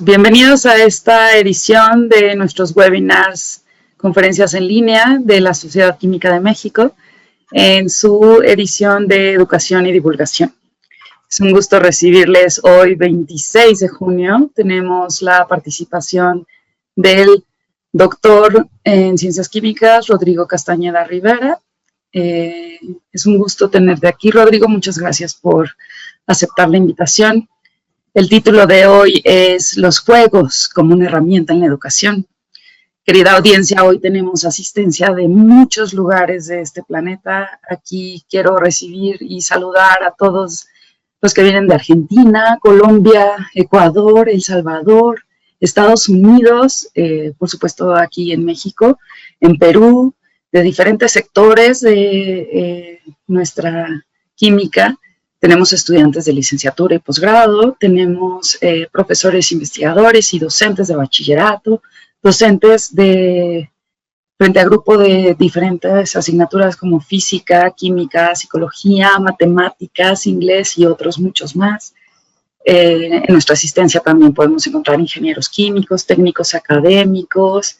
Bienvenidos a esta edición de nuestros webinars, conferencias en línea de la Sociedad Química de México, en su edición de Educación y Divulgación. Es un gusto recibirles hoy, 26 de junio. Tenemos la participación del doctor en Ciencias Químicas, Rodrigo Castañeda Rivera. Es un gusto tenerte aquí, Rodrigo. Muchas gracias por aceptar la invitación. El título de hoy es Los juegos como una herramienta en la educación. Querida audiencia, hoy tenemos asistencia de muchos lugares de este planeta. Aquí quiero recibir y saludar a todos los que vienen de Argentina, Colombia, Ecuador, El Salvador, Estados Unidos, por supuesto aquí en México, en Perú, de diferentes sectores de nuestra química. Tenemos estudiantes de licenciatura y posgrado, tenemos profesores investigadores y docentes de bachillerato, docentes de frente a grupo de diferentes asignaturas como física, química, psicología, matemáticas, inglés y otros muchos más. En nuestra asistencia también podemos encontrar ingenieros químicos, técnicos académicos,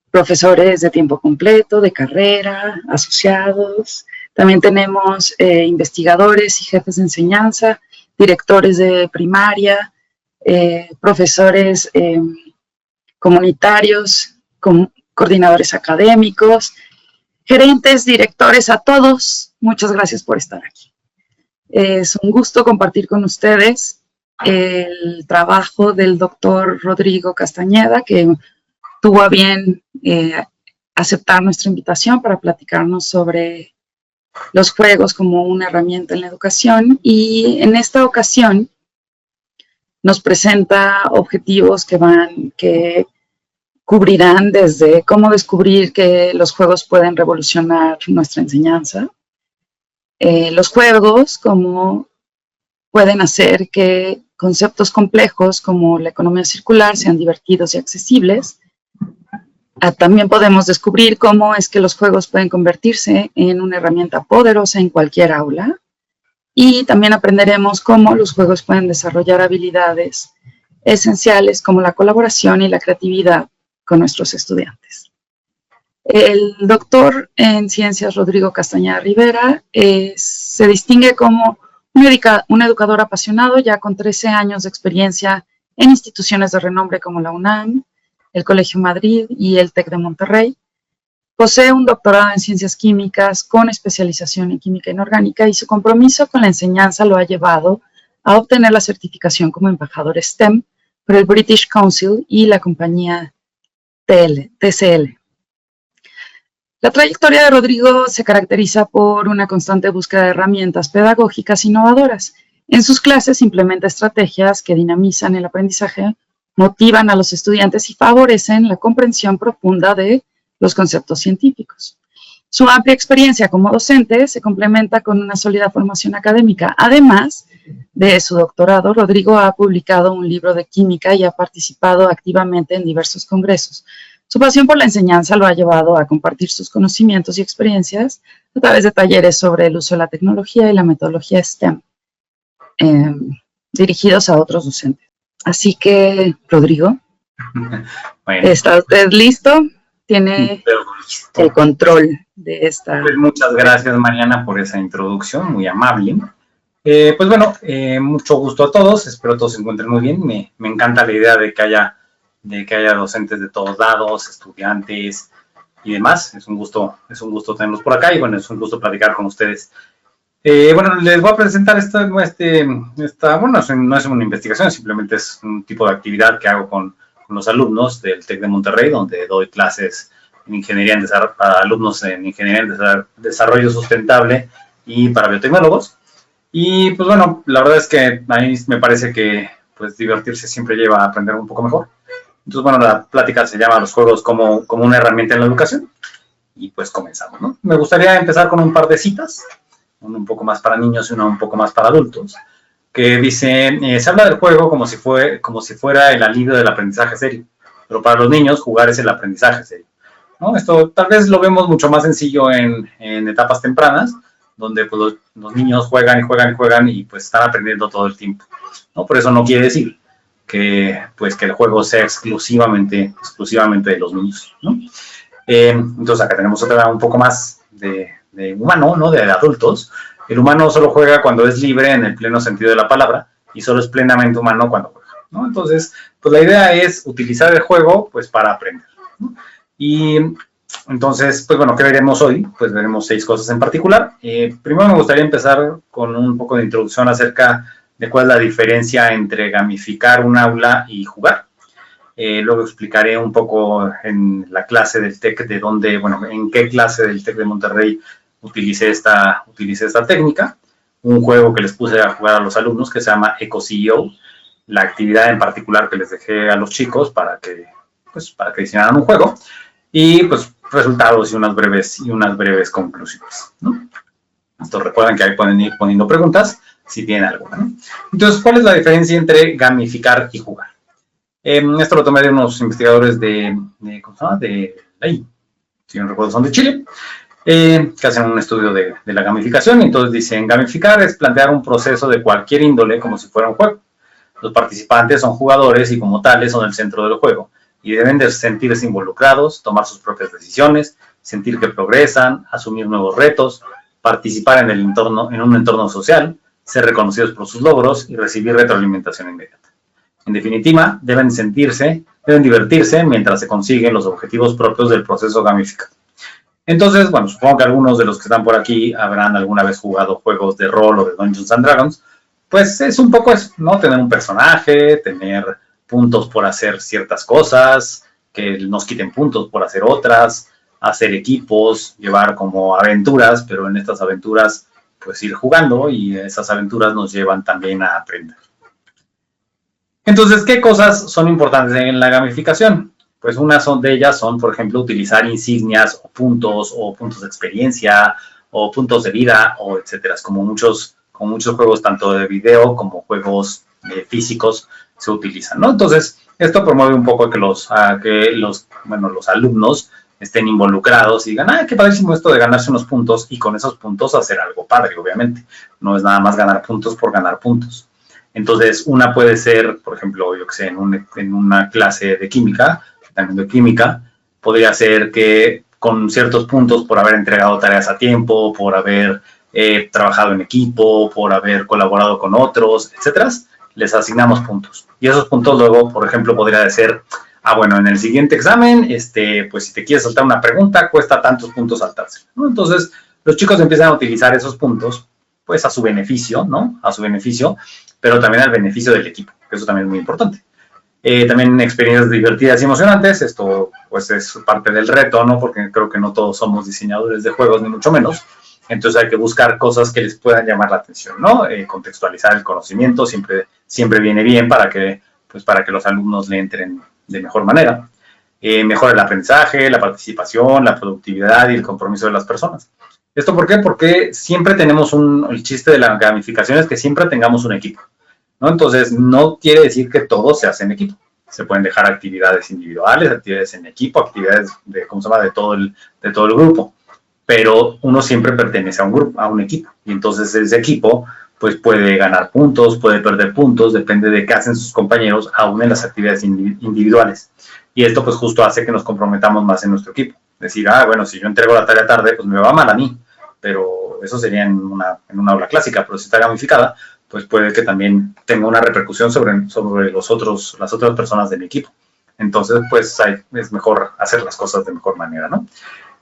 profesores de tiempo completo, de carrera, asociados. También tenemos investigadores y jefes de enseñanza, directores de primaria, profesores comunitarios, coordinadores académicos, gerentes, directores, a todos. Muchas gracias por estar aquí. Es un gusto compartir con ustedes el trabajo del doctor Rodrigo Castañeda, que tuvo a bien aceptar nuestra invitación para platicarnos sobre los juegos como una herramienta en la educación, y en esta ocasión nos presenta objetivos que cubrirán desde cómo descubrir que los juegos pueden revolucionar nuestra enseñanza, los juegos como pueden hacer que conceptos complejos como la economía circular sean divertidos y accesibles. También podemos descubrir cómo es que los juegos pueden convertirse en una herramienta poderosa en cualquier aula, y también aprenderemos cómo los juegos pueden desarrollar habilidades esenciales como la colaboración y la creatividad con nuestros estudiantes. El doctor en ciencias Rodrigo Castañeda Rivera se distingue como un educador apasionado, ya con 13 años de experiencia en instituciones de renombre como la UNAM, el Colegio Madrid y el TEC de Monterrey. Posee un doctorado en ciencias químicas con especialización en química inorgánica, y su compromiso con la enseñanza lo ha llevado a obtener la certificación como embajador STEM por el British Council y la compañía TCL. La trayectoria de Rodrigo se caracteriza por una constante búsqueda de herramientas pedagógicas innovadoras. En sus clases implementa estrategias que dinamizan el aprendizaje, motivan a los estudiantes y favorecen la comprensión profunda de los conceptos científicos. Su amplia experiencia como docente se complementa con una sólida formación académica. Además de su doctorado, Rodrigo ha publicado un libro de química y ha participado activamente en diversos congresos. Su pasión por la enseñanza lo ha llevado a compartir sus conocimientos y experiencias a través de talleres sobre el uso de la tecnología y la metodología STEM, dirigidos a otros docentes. Así que, Rodrigo, bueno, ¿está usted listo? Tiene el control de esta. Pues muchas gracias, Mariana, por esa introducción, muy amable. Pues bueno, mucho gusto a todos, espero todos se encuentren muy bien. Me encanta la idea de que haya docentes de todos lados, estudiantes y demás. Es un gusto tenerlos por acá, y bueno, es un gusto platicar con ustedes. Bueno, les voy a presentar bueno, no es una investigación, simplemente es un tipo de actividad que hago con los alumnos del TEC de Monterrey, donde doy clases para alumnos en Ingeniería en Desarrollo Sustentable y para biotecnólogos. Y pues bueno, la verdad es que a mí me parece que pues divertirse siempre lleva a aprender un poco mejor. Entonces, bueno, la plática se llama Los juegos como una herramienta en la educación. Y pues comenzamos, ¿no? Me gustaría empezar con un par de citas, una un poco más para niños y una un poco más para adultos, que dice, se habla del juego como si fuera el alivio del aprendizaje serio, pero para los niños jugar es el aprendizaje serio, ¿no? Esto tal vez lo vemos mucho más sencillo en etapas tempranas, donde pues, los niños juegan y pues están aprendiendo todo el tiempo, ¿no? Por eso no quiere decir pues, que el juego sea exclusivamente de los niños, ¿no? Entonces acá tenemos otra un poco más de humano, ¿no? De adultos. El humano solo juega cuando es libre en el pleno sentido de la palabra y solo es plenamente humano cuando juega, ¿no? Entonces, pues la idea es utilizar el juego, pues, para aprender, ¿no? Y entonces, pues bueno, ¿qué veremos hoy? Pues veremos 6 cosas en particular. Primero me gustaría empezar con un poco de introducción acerca de cuál es la diferencia entre gamificar un aula y jugar. Luego explicaré un poco en la clase del TEC de dónde, bueno, en qué clase del TEC de Monterrey utilicé esta técnica. Un juego que les puse a jugar a los alumnos que se llama EcoCEO, la actividad en particular que les dejé a los chicos para que diseñaran un juego, y pues resultados y unas breves conclusiones, ¿no? Entonces recuerden que ahí pueden ir poniendo preguntas si tienen alguna, ¿no? Entonces, ¿cuál es la diferencia entre gamificar y jugar? Esto lo tomé de unos investigadores ¿cómo se llama? De ahí, si no recuerdo, son de Chile, que hacen un estudio de la gamificación. Y entonces dicen, gamificar es plantear un proceso de cualquier índole como si fuera un juego. Los participantes son jugadores y como tales son el centro del juego y deben de sentirse involucrados, tomar sus propias decisiones, sentir que progresan, asumir nuevos retos, participar en un entorno social, ser reconocidos por sus logros y recibir retroalimentación inmediata. En definitiva, deben divertirse mientras se consiguen los objetivos propios del proceso gamificado. Entonces, bueno, supongo que algunos de los que están por aquí habrán alguna vez jugado juegos de rol o de Dungeons and Dragons. Pues es un poco eso, ¿no? Tener un personaje, tener puntos por hacer ciertas cosas, que nos quiten puntos por hacer otras, hacer equipos, llevar como aventuras, pero en estas aventuras, pues ir jugando, y esas aventuras nos llevan también a aprender. Entonces, ¿qué cosas son importantes en la gamificación? Pues unas de ellas son, por ejemplo, utilizar insignias o puntos de experiencia o puntos de vida o etcétera. Como muchos juegos, tanto de video como juegos físicos, se utilizan, ¿no? Entonces, esto promueve un poco que los alumnos estén involucrados y digan, qué padrísimo esto de ganarse unos puntos, y con esos puntos hacer algo padre, obviamente. No es nada más ganar puntos por ganar puntos. Entonces, una puede ser, por ejemplo, yo que sé, en una clase de química, también de química, podría ser que con ciertos puntos por haber entregado tareas a tiempo, por haber trabajado en equipo, por haber colaborado con otros, etcétera, les asignamos puntos. Y esos puntos luego, por ejemplo, podría ser, bueno, en el siguiente examen, pues si te quieres saltar una pregunta, cuesta tantos puntos saltársela, ¿no? Entonces, los chicos empiezan a utilizar esos puntos, pues a su beneficio, ¿no? A su beneficio, pero también al beneficio del equipo, que eso también es muy importante. También experiencias divertidas y emocionantes, esto pues es parte del reto, ¿no? Porque creo que no todos somos diseñadores de juegos, ni mucho menos. Entonces hay que buscar cosas que les puedan llamar la atención, ¿no? Contextualizar el conocimiento siempre viene bien para que los alumnos le entren de mejor manera. Mejora el aprendizaje, la participación, la productividad y el compromiso de las personas. ¿Esto por qué? Porque siempre tenemos el chiste de la gamificación es que siempre tengamos un equipo, ¿no? Entonces, no quiere decir que todo se hace en equipo. Se pueden dejar actividades individuales, actividades en equipo, actividades de todo el grupo. Pero uno siempre pertenece a un grupo, a un equipo. Y entonces ese equipo pues puede ganar puntos, puede perder puntos, depende de qué hacen sus compañeros, aún en las actividades individuales. Y esto pues justo hace que nos comprometamos más en nuestro equipo. Decir, bueno, si yo entrego la tarea tarde, pues me va mal a mí. Pero eso sería en una aula clásica, pero si está gamificada, pues puede que también tenga una repercusión sobre las otras personas de mi equipo. Entonces, pues es mejor hacer las cosas de mejor manera, ¿no?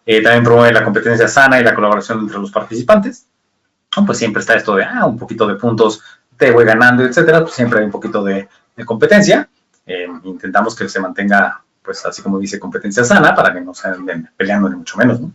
También promueve la competencia sana y la colaboración entre los participantes. Pues siempre está esto de, un poquito de puntos, te voy ganando, etcétera. Pues siempre hay un poquito de competencia. Intentamos que se mantenga, pues así como dice, competencia sana, para que no se anden peleando ni mucho menos, ¿no?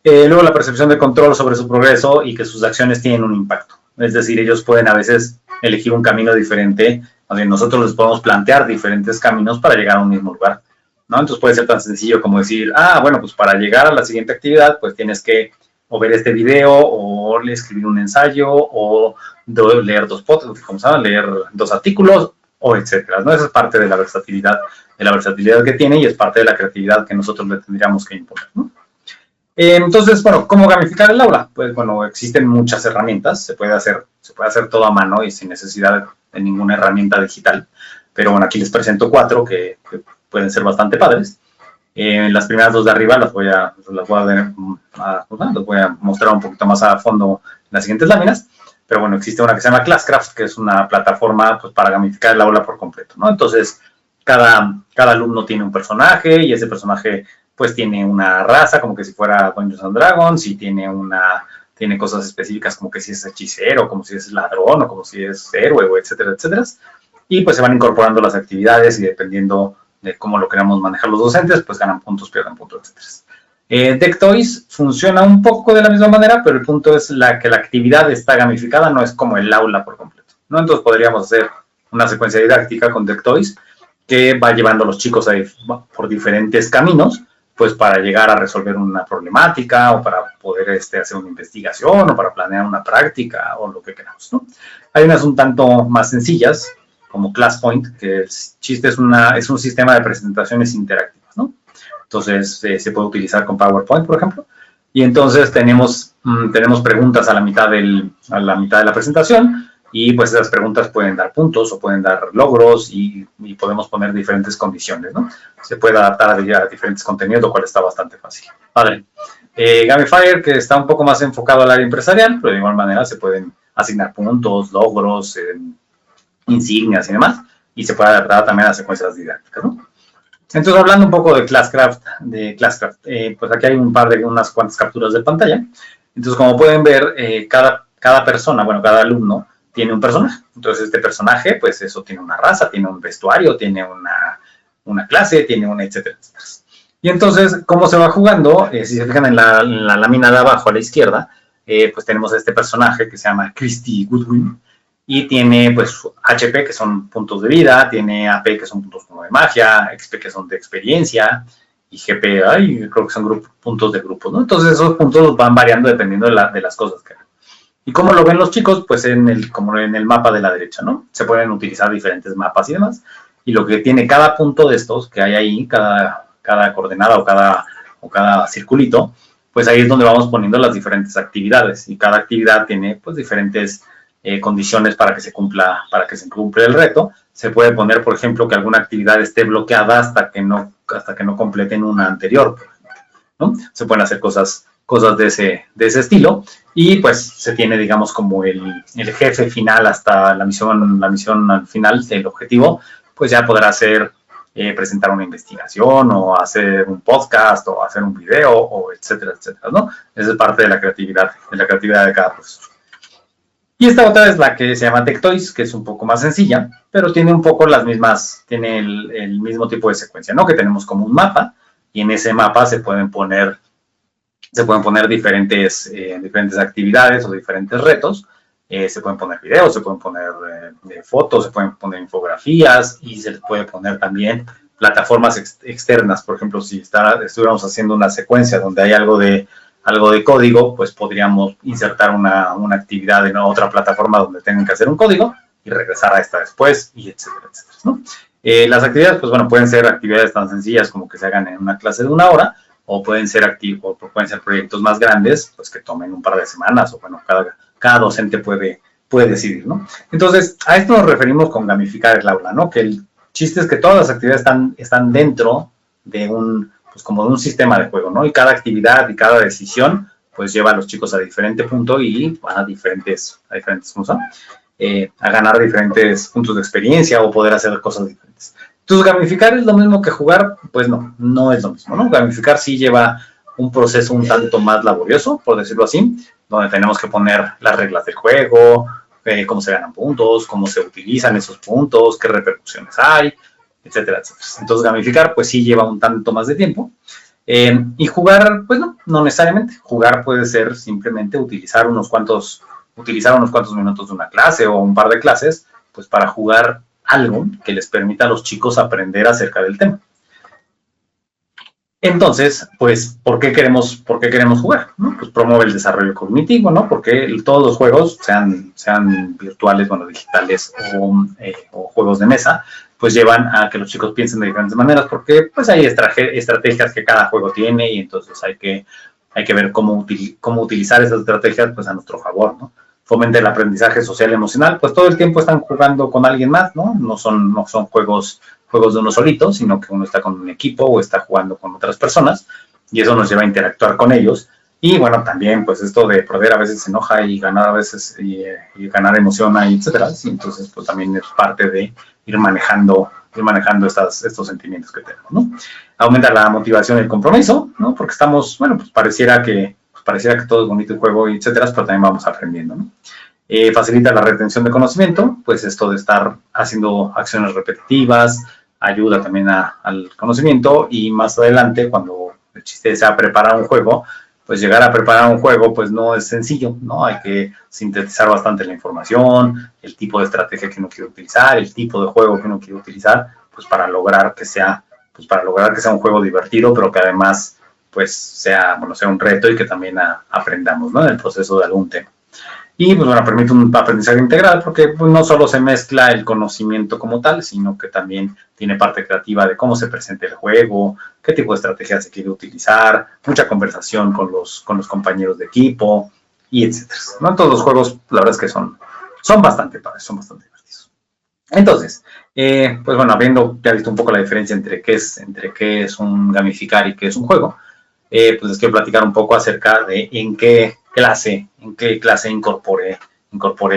Luego la percepción de control sobre su progreso y que sus acciones tienen un impacto. Es decir, ellos pueden a veces elegir un camino diferente, nosotros les podemos plantear diferentes caminos para llegar a un mismo lugar, ¿no? Entonces puede ser tan sencillo como decir, bueno, pues para llegar a la siguiente actividad, pues tienes que o ver este video, o escribir un ensayo, o leer leer 2 artículos, o etcétera, ¿no? Esa es parte de la versatilidad que tiene, y es parte de la creatividad que nosotros le tendríamos que imponer, ¿no? Entonces, bueno, ¿cómo gamificar el aula? Pues bueno, existen muchas herramientas, se puede hacer todo a mano y sin necesidad de ninguna herramienta digital. pero bueno, aquí les presento 4 que pueden ser bastante padres. Las primeras 2 de arriba las voy a mostrar un poquito más a fondo en las siguientes láminas. Pero bueno, existe una que se llama Classcraft, que es una plataforma pues, para gamificar el aula por completo, ¿no? Entonces, cada alumno tiene un personaje y ese personaje pues tiene una raza, como que si fuera Dungeons and Dragons, y tiene cosas específicas como que si es hechicero, como si es ladrón, o como si es héroe, o etcétera, etcétera. Y pues se van incorporando las actividades y dependiendo de cómo lo queramos manejar los docentes, pues ganan puntos, pierden puntos, etcétera. Deck Toys funciona un poco de la misma manera, pero el punto es que la actividad está gamificada, no es como el aula por completo, ¿no? Entonces podríamos hacer una secuencia didáctica con Deck Toys que va llevando a los chicos por diferentes caminos, pues para llegar a resolver una problemática o para poder hacer una investigación o para planear una práctica o lo que queramos, ¿no? Hay unas un tanto más sencillas, como ClassPoint, que el chiste es un sistema de presentaciones interactivas, ¿no? Entonces, se puede utilizar con PowerPoint, por ejemplo, y entonces tenemos preguntas a la mitad de la presentación, y pues esas preguntas pueden dar puntos o pueden dar logros y podemos poner diferentes condiciones, ¿no? Se puede adaptar a diferentes contenidos, lo cual está bastante fácil. Padre. Gamifier, que está un poco más enfocado al área empresarial, pero de igual manera se pueden asignar puntos, logros, insignias y demás, y se puede adaptar también a secuencias didácticas, ¿no? Entonces, hablando un poco de Classcraft, pues aquí hay unas cuantas capturas de pantalla. Entonces, como pueden ver, cada persona, bueno, cada alumno tiene un personaje. Entonces, este personaje, pues eso tiene una raza, tiene un vestuario, tiene una clase, tiene un etcétera, etcétera. Y entonces, ¿cómo se va jugando? Si se fijan en la lámina de abajo a la izquierda, pues tenemos a este personaje que se llama Christy Goodwin, y tiene pues HP, que son puntos de vida, tiene AP, que son puntos como de magia, XP, que son de experiencia, y GP, creo que son puntos de grupo, ¿no? Entonces esos puntos van variando dependiendo de las cosas que hagan. ¿Y cómo lo ven los chicos? Pues como en el mapa de la derecha, ¿no? Se pueden utilizar diferentes mapas y demás, y lo que tiene cada punto de estos que hay ahí, cada coordenada o cada circulito, pues ahí es donde vamos poniendo las diferentes actividades, y cada actividad tiene pues diferentes condiciones para que se cumpla el reto. Se puede poner, por ejemplo, que alguna actividad esté bloqueada hasta que no completen una anterior, por ejemplo, ¿no? Se pueden hacer cosas de ese estilo, y pues se tiene, digamos, como el jefe final hasta la misión al final del objetivo, pues ya podrá presentar una investigación o hacer un podcast o hacer un video o etcétera, etcétera, ¿no? Esa es parte de la creatividad de cada profesor. Y esta otra es la que se llama Deck Toys, que es un poco más sencilla, pero tiene un poco tiene el mismo tipo de secuencia, ¿no? Que tenemos como un mapa, y en ese mapa se pueden poner diferentes actividades o diferentes retos. Se pueden poner videos, se pueden poner fotos, se pueden poner infografías, y se puede poner también plataformas externas. Por ejemplo, si estuviéramos haciendo una secuencia donde hay algo de código, pues podríamos insertar una actividad en otra plataforma donde tengan que hacer un código y regresar a esta después, y etcétera, etcétera, ¿no? Las actividades, pues bueno, pueden ser actividades tan sencillas como que se hagan en una clase de 1 hora, o pueden ser proyectos más grandes, pues que tomen un par de semanas, o bueno, cada docente puede decidir, ¿no? Entonces, a esto nos referimos con gamificar el aula, ¿no? Que el chiste es que todas las actividades están dentro de como de un sistema de juego, ¿no? Y cada actividad y cada decisión, pues lleva a los chicos a diferente punto y a ganar diferentes puntos de experiencia o poder hacer cosas diferentes. Entonces, gamificar es lo mismo que jugar, pues no es lo mismo, ¿no? Gamificar sí lleva un proceso un tanto más laborioso, por decirlo así, donde tenemos que poner las reglas del juego, cómo se ganan puntos, cómo se utilizan esos puntos, qué repercusiones hay, etcétera, etcétera. Entonces, gamificar, pues sí lleva un tanto más de tiempo. Y jugar, pues no necesariamente. Jugar puede ser simplemente utilizar unos cuantos minutos de una clase o un par de clases, pues para jugar algo que les permita a los chicos aprender acerca del tema. Entonces, pues, ¿por qué queremos jugar? ¿No? Pues promueve el desarrollo cognitivo, ¿no? Porque todos los juegos, sean virtuales, digitales o juegos de mesa, pues llevan a que los chicos piensen de diferentes maneras, porque pues hay estrategias que cada juego tiene, y entonces hay que ver cómo utilizar esas estrategias pues a nuestro favor, ¿no? fomenta el aprendizaje social y emocional, pues todo el tiempo están jugando con alguien más, ¿no? No son juegos de uno solito, sino que uno está con un equipo o está jugando con otras personas, y eso nos lleva a interactuar con ellos. Y bueno, también pues esto de perder a veces se enoja y ganar a veces y ganar emociona, y etcétera. Y entonces pues también es parte de ir manejando estos sentimientos que tenemos, ¿no? Aumenta la motivación y el compromiso, ¿no? Porque estamos, bueno, pues pareciera que todo es bonito el juego, y etcétera, pero también vamos aprendiendo, ¿no? Facilita la retención de conocimiento, pues esto de estar haciendo acciones repetitivas ayuda también al conocimiento, y más adelante, cuando el chiste sea preparar un juego, pues llegar a preparar un juego pues no es sencillo, ¿no? Hay que sintetizar bastante la información, el tipo de estrategia que uno quiere utilizar, el tipo de juego que uno quiere utilizar, pues para lograr que sea un juego divertido, pero que además pues sea un reto, y que también aprendamos, ¿no? En el proceso de algún tema. Y pues bueno, permite un aprendizaje integral, porque pues, no solo se mezcla el conocimiento como tal, sino que también tiene parte creativa de cómo se presenta el juego, qué tipo de estrategia se quiere utilizar, mucha conversación con los compañeros de equipo, y etcétera, ¿no? Todos los juegos, la verdad es que son bastante padres, son bastante divertidos. Entonces, pues bueno, habiendo ya visto un poco la diferencia entre qué es un gamificar y qué es un juego, pues les quiero platicar un poco acerca de en qué clase incorporé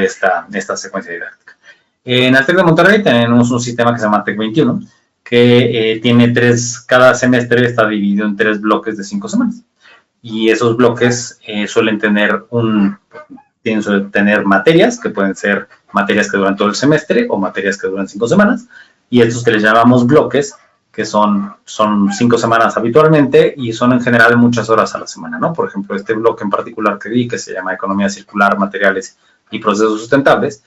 esta secuencia didáctica. En el TEC de Monterrey tenemos un sistema que se llama TEC 21, que tiene cada semestre está dividido en 3 bloques de 5 semanas. Y esos bloques suelen tener materias, que pueden ser materias que duran todo el semestre o materias que duran 5 semanas, y estos que les llamamos bloques, que son 5 semanas habitualmente, y son en general muchas horas a la semana, ¿no? Por ejemplo, este bloque en particular que di, que se llama Economía Circular, Materiales y Procesos Sustentables,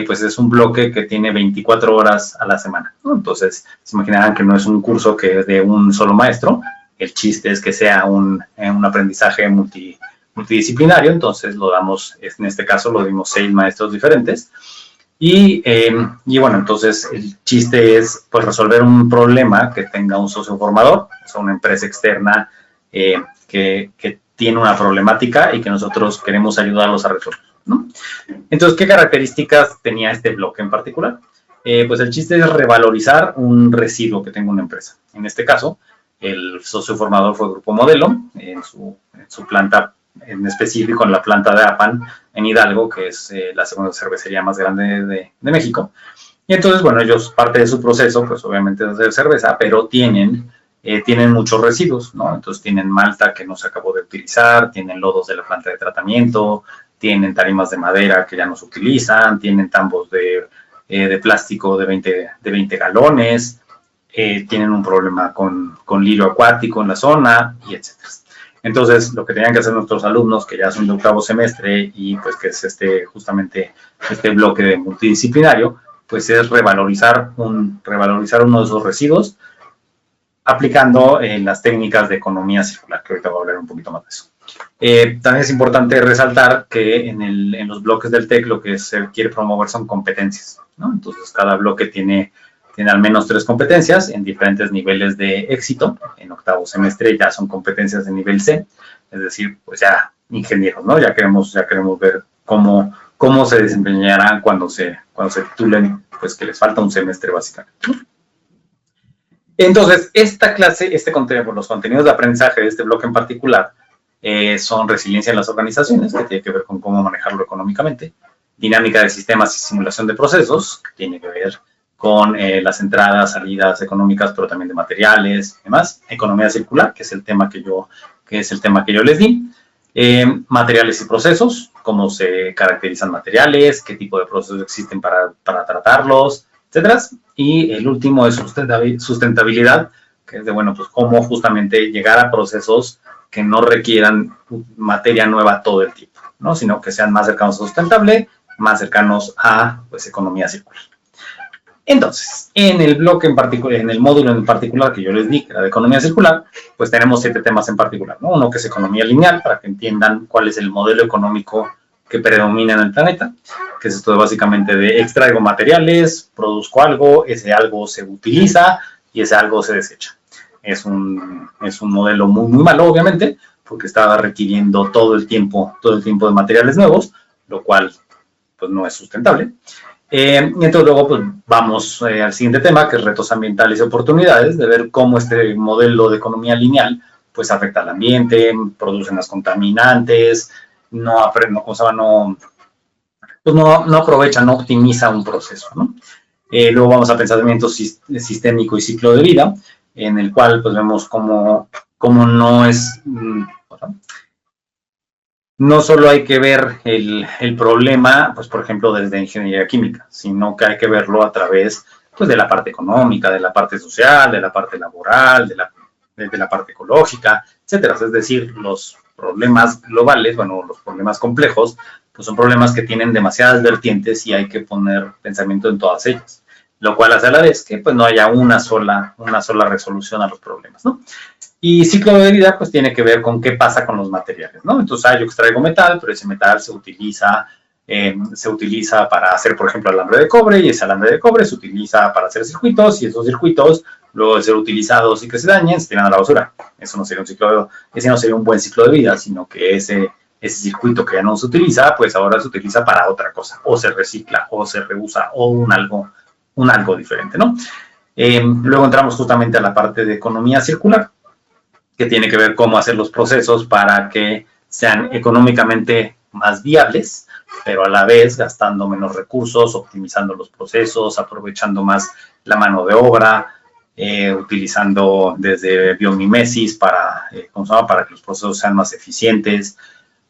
pues es un bloque que tiene 24 horas a la semana, ¿no? Entonces, se imaginarán que no es un curso que es de un solo maestro. El chiste es que sea un aprendizaje multidisciplinario, entonces en este caso lo dimos 6 maestros diferentes. Y bueno, entonces el chiste es pues resolver un problema que tenga un socio formador, o sea, una empresa externa que tiene una problemática y que nosotros queremos ayudarlos a resolver, ¿no? Entonces, ¿qué características tenía este bloque en particular? Pues el chiste es revalorizar un residuo que tenga una empresa. En este caso, el socio formador fue Grupo Modelo, en su planta, en específico en la planta de APAN en Hidalgo, que es la segunda cervecería más grande de México. Y entonces, bueno, ellos, parte de su proceso, pues obviamente es hacer cerveza, pero tienen muchos residuos, ¿no? Entonces tienen malta que no se acabó de utilizar, tienen lodos de la planta de tratamiento, tienen tarimas de madera que ya no se utilizan, tienen tambos de plástico de 20 galones, tienen un problema con lirio acuático en la zona, y etcétera. Entonces, lo que tenían que hacer nuestros alumnos, que ya son de 8º semestre, y pues que es justamente este bloque multidisciplinario, pues es revalorizar uno de esos residuos, aplicando las técnicas de economía circular, que ahorita voy a hablar un poquito más de eso. También es importante resaltar que en los bloques del TEC lo que se quiere promover son competencias, ¿no? Entonces, cada bloque tiene al menos 3 competencias en diferentes niveles de éxito. En 8º semestre ya son competencias de nivel C, es decir, pues ya ingenieros, ¿no? Ya queremos ver cómo se desempeñarán cuando se titulen, pues que les falta un semestre básicamente. Entonces, esta clase, los contenidos de aprendizaje de este bloque en particular son resiliencia en las organizaciones, que tiene que ver con cómo manejarlo económicamente, dinámica de sistemas y simulación de procesos, que tiene que ver con las entradas, salidas económicas, pero también de materiales y demás. Economía circular, que es el tema que yo les di. Materiales y procesos, cómo se caracterizan materiales, qué tipo de procesos existen para tratarlos, etcétera. Y el último es sustentabilidad, que es de, bueno, pues cómo justamente llegar a procesos que no requieran materia nueva todo el tiempo, ¿no? Sino que sean más cercanos a sustentable, más cercanos a, pues, economía circular. Entonces, en el bloque en particular, en el módulo en particular que yo les di, que era de economía circular, pues tenemos 7 temas en particular, ¿no? Uno que es economía lineal, para que entiendan cuál es el modelo económico que predomina en el planeta, que es esto de básicamente de extraigo materiales, produzco algo, ese algo se utiliza y ese algo se desecha. Es un modelo muy, muy malo, obviamente, porque está requiriendo todo el tiempo de materiales nuevos, lo cual pues no es sustentable. Y entonces luego pues vamos al siguiente tema, que es retos ambientales y oportunidades, de ver cómo este modelo de economía lineal pues afecta al ambiente, produce más contaminantes, no aprovecha, no optimiza un proceso, ¿no? Luego vamos a pensamiento sistémico y ciclo de vida, en el cual pues vemos cómo no es... No solo hay que ver el problema, pues por ejemplo, desde ingeniería química, sino que hay que verlo a través pues, de la parte económica, de la parte social, de la parte laboral, de la parte ecológica, etcétera. Es decir, los problemas globales, bueno, los problemas complejos, pues son problemas que tienen demasiadas vertientes y hay que poner pensamiento en todas ellas, lo cual hace a la vez que pues no haya una sola resolución a los problemas, ¿no? Y ciclo de vida, pues tiene que ver con qué pasa con los materiales, ¿no? Entonces, yo extraigo metal, pero ese metal se utiliza para hacer, por ejemplo, alambre de cobre, y ese alambre de cobre se utiliza para hacer circuitos, y esos circuitos, luego de ser utilizados y que se dañen, se tiran a la basura. Eso no sería ese no sería un buen ciclo de vida, sino que ese circuito que ya no se utiliza, pues ahora se utiliza para otra cosa, o se recicla, o se reusa, o un algo diferente, ¿no? Luego entramos justamente a la parte de economía circular, que tiene que ver cómo hacer los procesos para que sean económicamente más viables, pero a la vez gastando menos recursos, optimizando los procesos, aprovechando más la mano de obra, utilizando desde biomimesis para que los procesos sean más eficientes.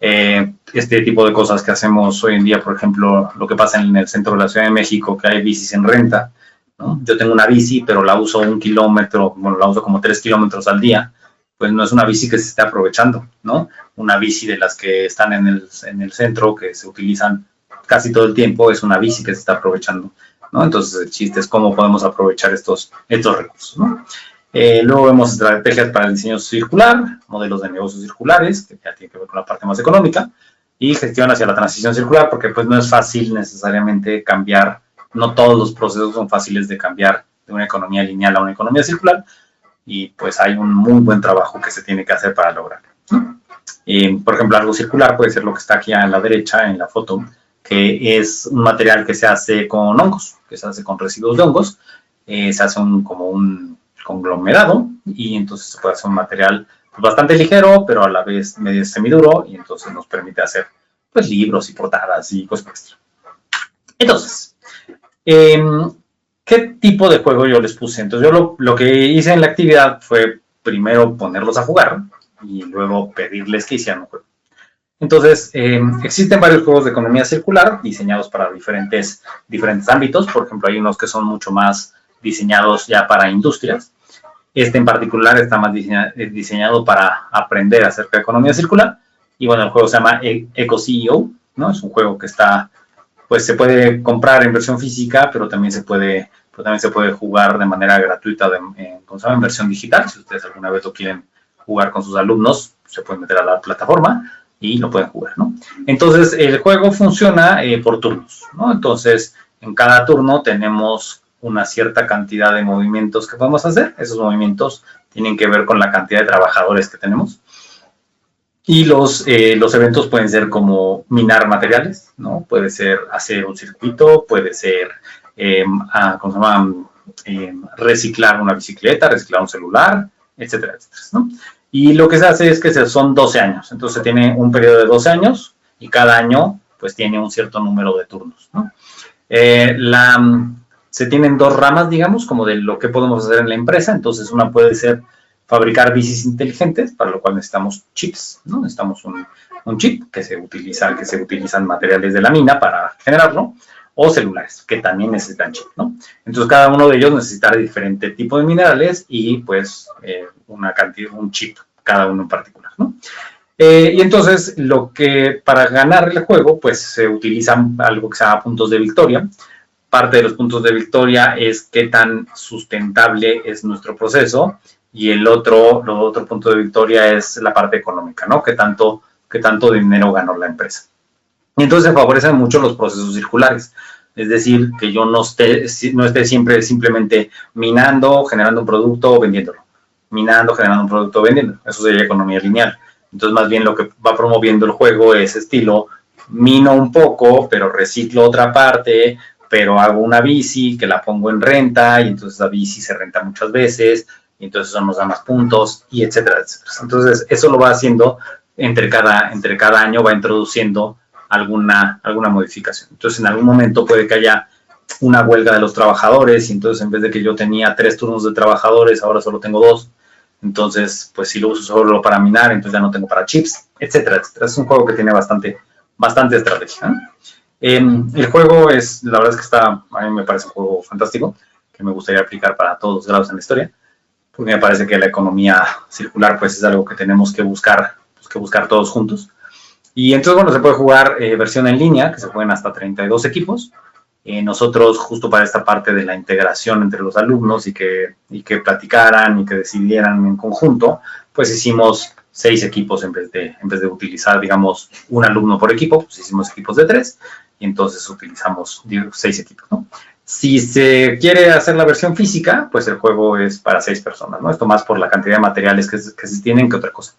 Este tipo de cosas que hacemos hoy en día, por ejemplo, lo que pasa en el centro de la Ciudad de México, que hay bicis en renta, ¿no? Yo tengo una bici, pero la uso 1 kilómetro, bueno, la uso como 3 kilómetros al día, pues no es una bici que se esté aprovechando, ¿no? Una bici de las que están en el centro, que se utilizan casi todo el tiempo, es una bici que se está aprovechando, ¿no? Entonces el chiste es cómo podemos aprovechar estos recursos, ¿no? Luego vemos estrategias para el diseño circular, modelos de negocios circulares, que ya tiene que ver con la parte más económica, y gestión hacia la transición circular, porque pues no es fácil necesariamente cambiar, no todos los procesos son fáciles de cambiar de una economía lineal a una economía circular, y pues hay un muy buen trabajo que se tiene que hacer para lograrlo, ¿no? Por ejemplo, algo circular puede ser lo que está aquí a la derecha en la foto, que es un material que se hace con hongos, que se hace con residuos de hongos, se hace como un conglomerado, y entonces se puede hacer un material pues, bastante ligero, pero a la vez medio semiduro, y entonces nos permite hacer pues libros y portadas y cosas extra. Entonces, ¿qué tipo de juego yo les puse? Entonces yo lo que hice en la actividad fue primero ponerlos a jugar y luego pedirles que hicieran un juego. Entonces, existen varios juegos de economía circular diseñados para diferentes ámbitos. Por ejemplo, hay unos que son mucho más diseñados ya para industrias. Este en particular está más diseñado para aprender acerca de economía circular. Y bueno, el juego se llama EcoCEO, ¿no? Es un juego que pues se puede comprar en versión física, pero también se puede jugar de manera gratuita en versión digital. Si ustedes alguna vez lo quieren jugar con sus alumnos, se pueden meter a la plataforma y lo pueden jugar, ¿no? Entonces, el juego funciona por turnos, ¿no? Entonces, en cada turno tenemos una cierta cantidad de movimientos que podemos hacer. Esos movimientos tienen que ver con la cantidad de trabajadores que tenemos. Y los eventos pueden ser como minar materiales, ¿no? Puede ser hacer un circuito, puede ser reciclar una bicicleta, reciclar un celular, etcétera, etcétera, ¿no? Y lo que se hace es que son 12 años. Entonces se tiene un periodo de 12 años y cada año pues tiene un cierto número de turnos, ¿no? Se tienen dos ramas, digamos, como de lo que podemos hacer en la empresa. Entonces una puede ser fabricar bicis inteligentes, para lo cual necesitamos chips, ¿no? Necesitamos un chip que se utilizan materiales de la mina para generarlo, o celulares, que también necesitan chip, ¿no? Entonces, cada uno de ellos necesita diferente tipo de minerales y, pues, un chip, cada uno en particular, ¿no? Y entonces, para ganar el juego, pues, se utilizan algo que se llama puntos de victoria. Parte de los puntos de victoria es qué tan sustentable es nuestro proceso, y el otro punto de victoria es la parte económica, ¿no? Qué tanto dinero ganó la empresa. Y entonces se favorecen mucho los procesos circulares, es decir, que yo no esté siempre simplemente minando, generando un producto, vendiéndolo. Minando, generando un producto, vendiéndolo. Eso sería economía lineal. Entonces, más bien lo que va promoviendo el juego es estilo mino un poco, pero reciclo otra parte, pero hago una bici que la pongo en renta y entonces la bici se renta muchas veces y entonces eso nos da más puntos y etcétera, etcétera. Entonces eso lo va haciendo entre cada año, va introduciendo alguna modificación. Entonces en algún momento puede que haya una huelga de los trabajadores y entonces en vez de que yo tenía 3 turnos de trabajadores, ahora solo tengo 2. Entonces, pues si lo uso solo para minar, entonces ya no tengo para chips, etcétera, etcétera. Es un juego que tiene bastante estrategia, ¿no? El juego la verdad es que a mí me parece un juego fantástico, que me gustaría aplicar para todos los grados en la historia, porque me parece que la economía circular, pues es algo que tenemos que buscar todos juntos. Y entonces, bueno, se puede jugar versión en línea, que se juegan hasta 32 equipos. Nosotros, justo para esta parte de la integración entre los alumnos y que platicaran y que decidieran en conjunto, pues hicimos 6 equipos en vez de utilizar, digamos, un alumno por equipo, pues hicimos equipos de 3 y entonces utilizamos 6 equipos, ¿no? Si se quiere hacer la versión física, pues el juego es para 6 personas, ¿no? Esto más por la cantidad de materiales que se tienen que otra cosa.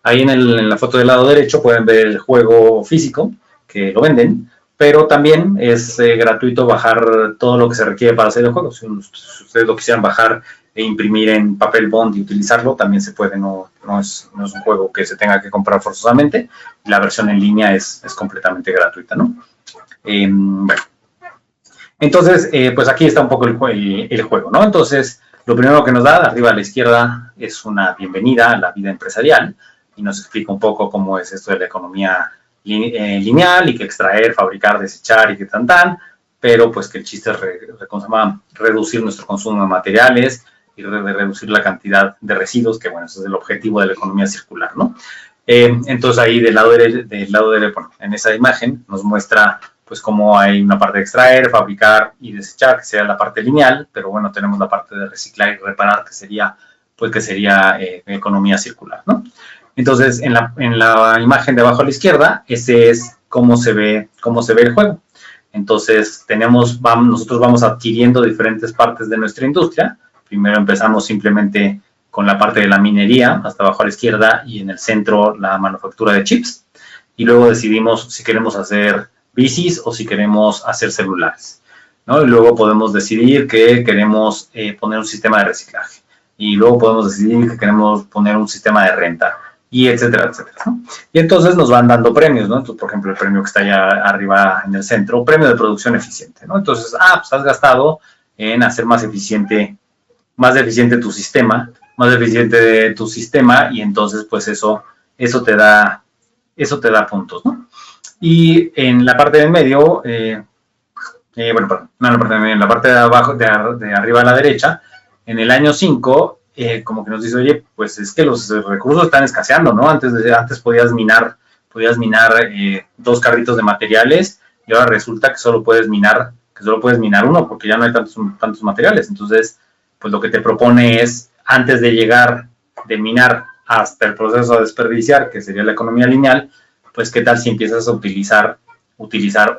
Ahí en la foto del lado derecho pueden ver el juego físico, que lo venden, pero también es gratuito bajar todo lo que se requiere para hacer el juego. Si ustedes lo quisieran bajar e imprimir en papel bond y utilizarlo, también se puede, no es un juego que se tenga que comprar forzosamente. La versión en línea es completamente gratuita, ¿no? Bueno. Entonces, pues aquí está un poco el juego, ¿no? Entonces, lo primero que nos da, arriba a la izquierda, es una bienvenida a la vida empresarial y nos explica un poco cómo es esto de la economía lineal y que extraer, fabricar, desechar y que tan, pero pues que el chiste es reducir nuestro consumo de materiales y reducir la cantidad de residuos, que bueno, ese es el objetivo de la economía circular, ¿no? Entonces ahí del lado derecho, bueno, en esa imagen nos muestra pues cómo hay una parte de extraer, fabricar y desechar, que sería la parte lineal, pero bueno, tenemos la parte de reciclar y reparar, que sería economía circular, ¿no? Entonces, en la imagen de abajo a la izquierda, ese es cómo se ve el juego. Entonces, nosotros vamos adquiriendo diferentes partes de nuestra industria. Primero empezamos simplemente con la parte de la minería, hasta abajo a la izquierda, y en el centro la manufactura de chips. Y luego decidimos si queremos hacer bicis o si queremos hacer celulares, ¿no? Y luego podemos decidir que queremos poner un sistema de reciclaje. Y luego podemos decidir que queremos poner un sistema de renta. Y etcétera, etcétera, ¿no? Y entonces nos van dando premios, ¿no? Entonces, por ejemplo, el premio que está allá arriba en el centro, premio de producción eficiente, ¿no? Entonces, pues has gastado en hacer más eficiente tu sistema, y entonces, pues eso te da puntos, ¿no? Y en la parte del medio, en la parte de abajo, de arriba a la derecha, en el año 5, como que nos dice, oye, pues es que los recursos están escaseando, ¿no? Antes podías minar 2 carritos de materiales y ahora resulta que solo puedes minar uno porque ya no hay tantos materiales. Entonces, pues lo que te propone es, antes de llegar de minar hasta el proceso de desperdiciar, que sería la economía lineal, pues qué tal si empiezas a utilizar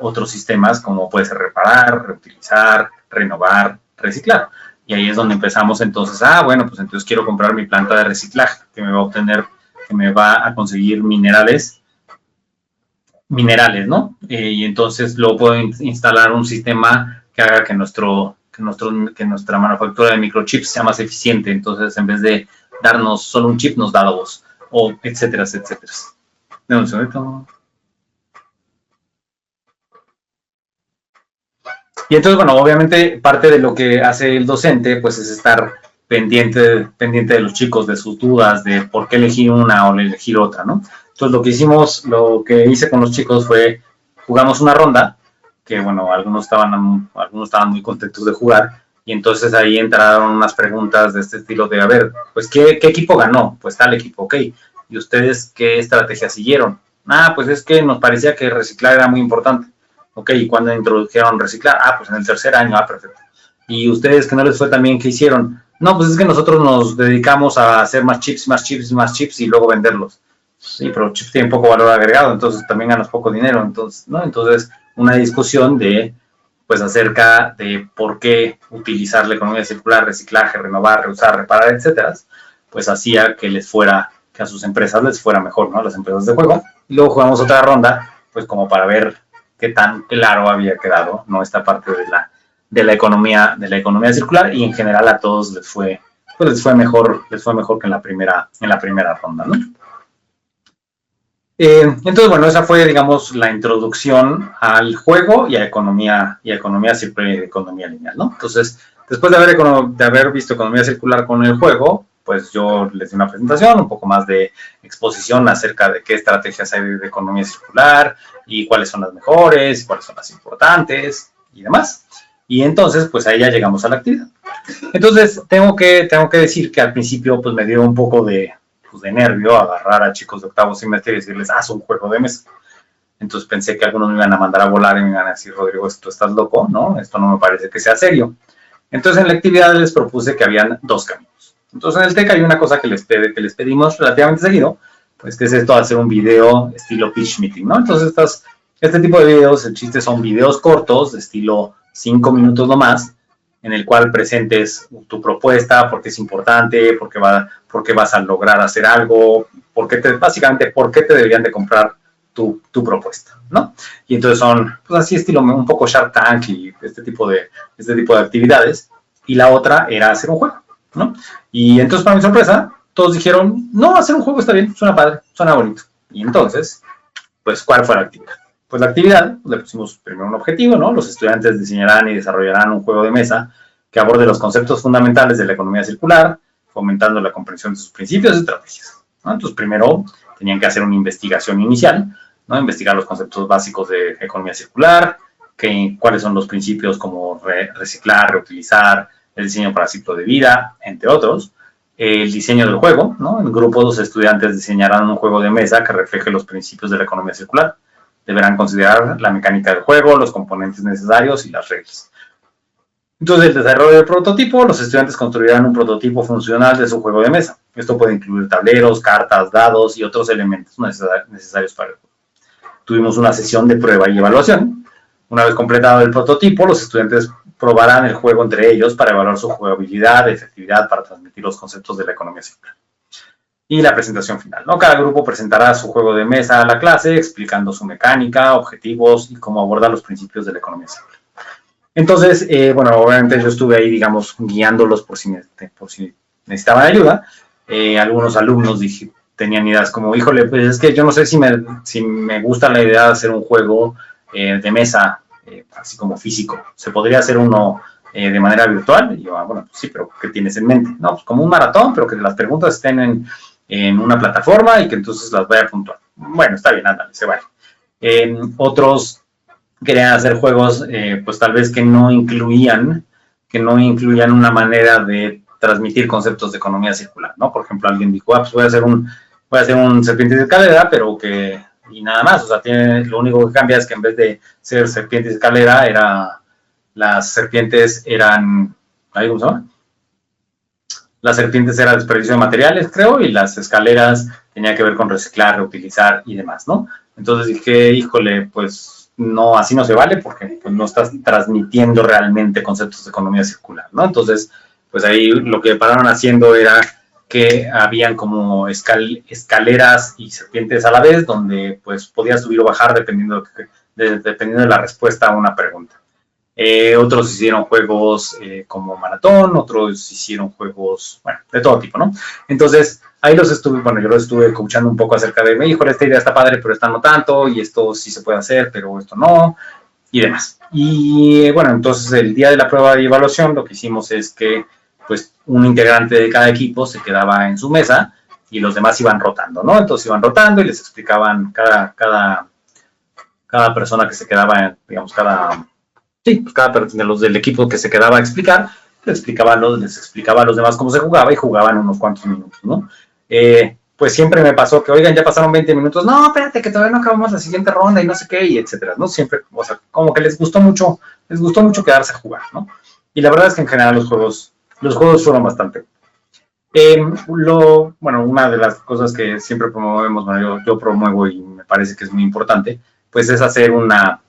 otros sistemas como puede ser reparar, reutilizar, renovar, reciclar. Y ahí es donde empezamos entonces, bueno, pues entonces quiero comprar mi planta de reciclaje que me va a conseguir minerales, ¿no? Y entonces luego puedo instalar un sistema que haga que nuestra manufactura de microchips sea más eficiente. Entonces, en vez de darnos solo un chip, nos da 2, o etcétera, etcétera. Dame un segundo. Y entonces, bueno, obviamente parte de lo que hace el docente, pues es estar pendiente de los chicos, de sus dudas, de por qué elegir una o elegir otra, ¿no? Entonces lo que hice con los chicos fue, jugamos una ronda, que bueno, algunos estaban muy contentos de jugar, y entonces ahí entraron unas preguntas de este estilo de, a ver, pues ¿qué equipo ganó? Pues tal equipo, ok. ¿Y ustedes qué estrategia siguieron? Pues es que nos parecía que reciclar era muy importante. Ok, ¿y cuándo introdujeron reciclar? Pues en el 3er año, perfecto. ¿Y ustedes que no les fue tan bien, qué hicieron? No, pues es que nosotros nos dedicamos a hacer más chips y luego venderlos. Sí, pero chips tienen poco valor agregado, entonces también ganas poco dinero, entonces, ¿no? Entonces, una discusión acerca de por qué utilizar la economía circular, reciclaje, renovar, reusar, reparar, etcétera, pues hacía que a sus empresas les fuera mejor, ¿no? Las empresas de juego. Y luego jugamos otra ronda pues como para ver qué tan claro había quedado, ¿no? Esta parte de la economía circular, y en general a todos les fue mejor que en la primera ronda, ¿no? Entonces, bueno, esa fue, digamos, la introducción al juego y a economía circular y economía lineal, ¿no? Entonces, después de haber visto economía circular con el juego, pues yo les di una presentación, un poco más de exposición acerca de qué estrategias hay de economía circular y cuáles son las mejores, cuáles son las importantes y demás. Y entonces, pues ahí ya llegamos a la actividad. Entonces, tengo que decir que al principio, pues me dio un poco de nervio agarrar a chicos de octavo semestre y decirles, haz un juego de mesa. Entonces pensé que algunos me iban a mandar a volar y me iban a decir, Rodrigo, esto estás loco, ¿no? Esto no me parece que sea serio. Entonces en la actividad les propuse que habían dos caminos. Entonces en el TEC hay una cosa que les pedimos relativamente seguido, pues que es esto de hacer un video estilo pitch meeting, ¿no? Entonces este tipo de videos, el chiste son videos cortos de estilo 5 minutos nomás, en el cual presentes tu propuesta, por qué es importante, por qué vas a lograr hacer algo, básicamente por qué te deberían de comprar tu propuesta, ¿no? Y entonces son, pues así estilo un poco Shark Tank y este tipo de actividades. Y la otra era hacer un juego, ¿no? Y entonces, para mi sorpresa, todos dijeron, no, hacer un juego está bien, suena padre, suena bonito. Y entonces, pues, ¿cuál fue la actividad? Pues la actividad, le pusimos primero un objetivo, ¿no? Los estudiantes diseñarán y desarrollarán un juego de mesa que aborde los conceptos fundamentales de la economía circular, fomentando la comprensión de sus principios y estrategias, ¿no? Entonces, primero tenían que hacer una investigación inicial, ¿no? Investigar los conceptos básicos de economía circular, cuáles son los principios como reciclar, reutilizar, el diseño para ciclo de vida, entre otros. El diseño del juego, ¿no? En grupo, los estudiantes diseñarán un juego de mesa que refleje los principios de la economía circular. Deberán considerar la mecánica del juego, los componentes necesarios y las reglas. Entonces, el desarrollo del prototipo, los estudiantes construirán un prototipo funcional de su juego de mesa. Esto puede incluir tableros, cartas, dados y otros elementos necesarios para el juego. Tuvimos una sesión de prueba y evaluación. Una vez completado el prototipo, los estudiantes probarán el juego entre ellos para evaluar su jugabilidad, efectividad, para transmitir los conceptos de la economía circular. Y la presentación final, ¿no? Cada grupo presentará su juego de mesa a la clase, explicando su mecánica, objetivos y cómo aborda los principios de la economía circular. Entonces, bueno, obviamente yo estuve ahí, digamos, guiándolos por si necesitaban ayuda. Algunos alumnos tenían ideas como, híjole, pues es que yo no sé si me gusta la idea de hacer un juego de mesa, así como físico. ¿Se podría hacer uno de manera virtual? Y yo, bueno, pues sí, pero ¿qué tienes en mente? No, pues como un maratón, pero que las preguntas estén en una plataforma y que entonces las vaya a puntuar. Bueno, está bien, ándale, se vale. Otros querían hacer juegos, pues tal vez que no incluían una manera de transmitir conceptos de economía circular, ¿no? Por ejemplo, alguien dijo, pues voy a hacer un serpientes de escalera, pero y nada más, o sea, lo único que cambia es que en vez de ser serpientes de escalera, las serpientes eran, ¿cómo se llama? Las serpientes eran desperdicio de materiales, creo, y las escaleras tenían que ver con reciclar, reutilizar y demás, ¿no? Entonces dije, híjole, pues no, así no se vale porque pues, no estás transmitiendo realmente conceptos de economía circular, ¿no? Entonces, pues ahí lo que pararon haciendo era que habían como escaleras y serpientes a la vez, donde pues podías subir o bajar dependiendo de la respuesta a una pregunta. Otros hicieron juegos como maratón, otros hicieron juegos, bueno, de todo tipo, ¿no? Entonces, ahí yo los estuve coachando un poco acerca de, híjole, esta idea está padre, pero esta no tanto, y esto sí se puede hacer, pero esto no, y demás. Y bueno, entonces el día de la prueba de evaluación lo que hicimos es que, pues, un integrante de cada equipo se quedaba en su mesa y los demás iban rotando, ¿no? Entonces iban rotando y les explicaban cada persona que se quedaba, digamos, cada de los del equipo que se quedaba a explicar, les explicaba a los demás cómo se jugaba y jugaban unos cuantos minutos, ¿no? Pues siempre me pasó que, oigan, ya pasaron 20 minutos, no, espérate, que todavía no acabamos la siguiente ronda y no sé qué, y etcétera, ¿no? Siempre, o sea, como que les gustó mucho quedarse a jugar, ¿no? Y la verdad es que en general los juegos fueron bastante. Bueno, una de las cosas que siempre promovemos, bueno, yo promuevo y me parece que es muy importante, pues es hacer una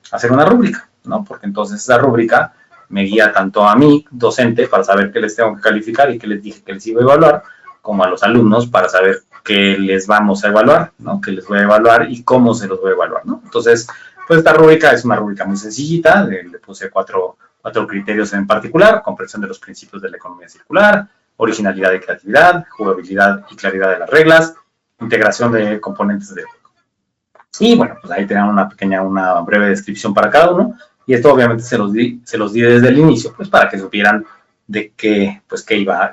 rúbrica, ¿no? Porque entonces esa rúbrica me guía tanto a mí, docente, para saber qué les tengo que calificar y qué les dije que les iba a evaluar, como a los alumnos para saber qué les vamos a evaluar, ¿no? Qué les voy a evaluar y cómo se los voy a evaluar, ¿no? Entonces, pues esta rúbrica es una rúbrica muy sencillita, le puse cuatro criterios en particular: comprensión de los principios de la economía circular, originalidad y creatividad, jugabilidad y claridad de las reglas, integración de componentes del juego. Y bueno, pues ahí tenían una breve descripción para cada uno, y esto obviamente se los di desde el inicio, pues para que supieran de qué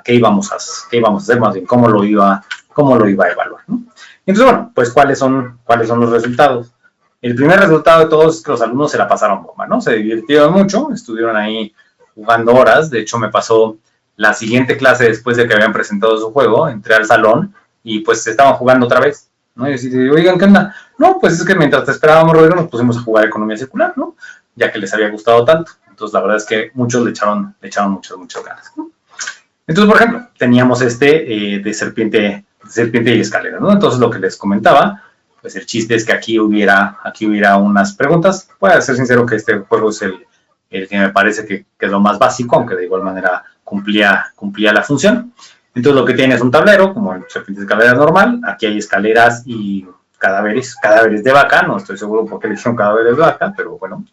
íbamos a hacer, más bien cómo lo iba a evaluar, ¿no? Entonces, bueno, pues ¿cuáles son los resultados? El primer resultado de todos es que los alumnos se la pasaron bomba, ¿no? Se divirtieron mucho, estuvieron ahí jugando horas. De hecho, me pasó la siguiente clase después de que habían presentado su juego, entré al salón y pues estaban jugando otra vez, ¿no? Y así, oigan, ¿qué onda? No, pues es que mientras te esperábamos, Rodrigo, nos pusimos a jugar economía circular, ¿no? Ya que les había gustado tanto. Entonces, la verdad es que muchos le echaron muchas ganas, ¿no? Entonces, por ejemplo, teníamos de serpiente y escalera, ¿no? Entonces, lo que les comentaba, pues el chiste es que aquí hubiera unas preguntas. Voy a ser sincero que este juego es el que me parece que es lo más básico, aunque de igual manera cumplía la función. Entonces, lo que tiene es un tablero, como el serpiente y escalera normal. Aquí hay escaleras y cadáveres de vaca. No estoy seguro por qué le dijeron cadáveres de vaca, pero bueno.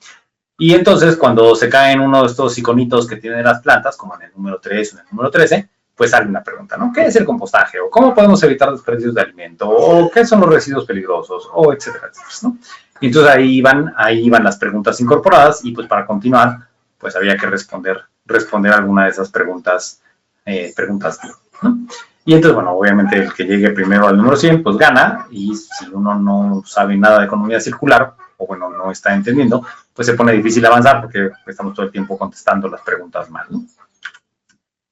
Y entonces, cuando se caen uno de estos iconitos que tienen las plantas, como en el número 3 o en el número 13, pues sale una pregunta, ¿no? ¿Qué es el compostaje? ¿O cómo podemos evitar desperdicios de alimento? ¿O qué son los residuos peligrosos? O etcétera, etcétera, ¿no? Y entonces ahí iban las preguntas incorporadas, y pues para continuar, pues había que responder alguna de esas preguntas, ¿no? Y entonces, bueno, obviamente el que llegue primero al número 100, pues gana, y si uno no sabe nada de economía circular, o bueno, no está entendiendo, pues se pone difícil avanzar porque estamos todo el tiempo contestando las preguntas mal, ¿no?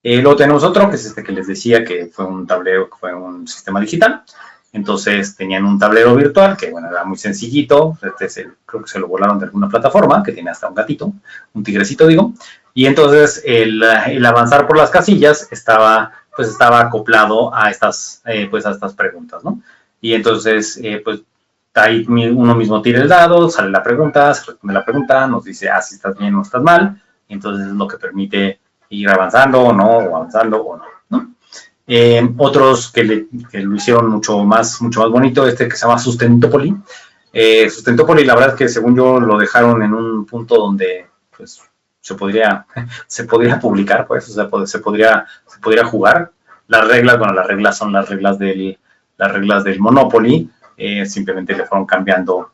Luego tenemos otro, que es este que les decía, que fue un tablero, que fue un sistema digital. Entonces tenían un tablero virtual que, bueno, era muy sencillito. Creo que se lo volaron de alguna plataforma, que tiene hasta un gatito, un tigrecito, digo. Y entonces el avanzar por las casillas estaba acoplado a estas preguntas, ¿no? Y entonces, pues ahí uno mismo tira el dado, sale la pregunta, se responde la pregunta, nos dice, si estás bien o estás mal. Y entonces es lo que permite ir avanzando o no, o avanzando o no, ¿no? Otros que lo hicieron mucho más bonito, que se llama Sustentópoli. Sustentópoli, la verdad es que según yo lo dejaron en un punto donde pues se podría publicar, pues, o sea, se podría jugar. Las reglas son las reglas del Monopoly. Simplemente le fueron cambiando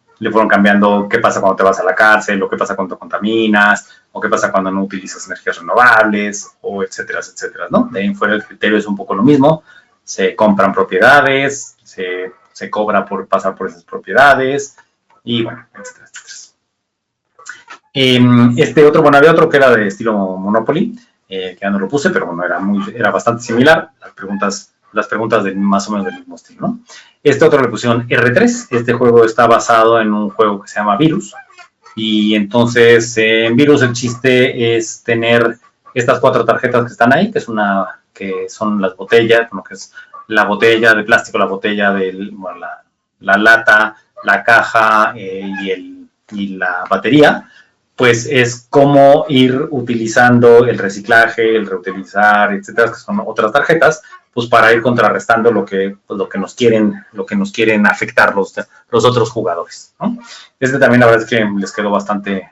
qué pasa cuando te vas a la cárcel, o qué pasa cuando contaminas, o qué pasa cuando no utilizas energías renovables, o etcétera, etcétera, ¿no? De ahí en fuera el criterio es un poco lo mismo. Se compran propiedades, se cobra por pasar por esas propiedades, y bueno, etcétera, etcétera. Había otro que era de estilo Monopoly, que ya no lo puse, pero bueno, era bastante similar. Las preguntas más o menos del mismo estilo, ¿no? Otro le pusieron R3. Este juego está basado en un juego que se llama Virus. Y entonces, en Virus el chiste es tener estas 4 tarjetas que están ahí, que son las botellas, bueno, que es la botella de plástico, la botella la lata, la caja y la batería. Pues es como ir utilizando el reciclaje, el reutilizar, etcétera, que son otras tarjetas, pues para ir contrarrestando lo que nos quieren afectar los otros jugadores, ¿no? También la verdad es que les quedó bastante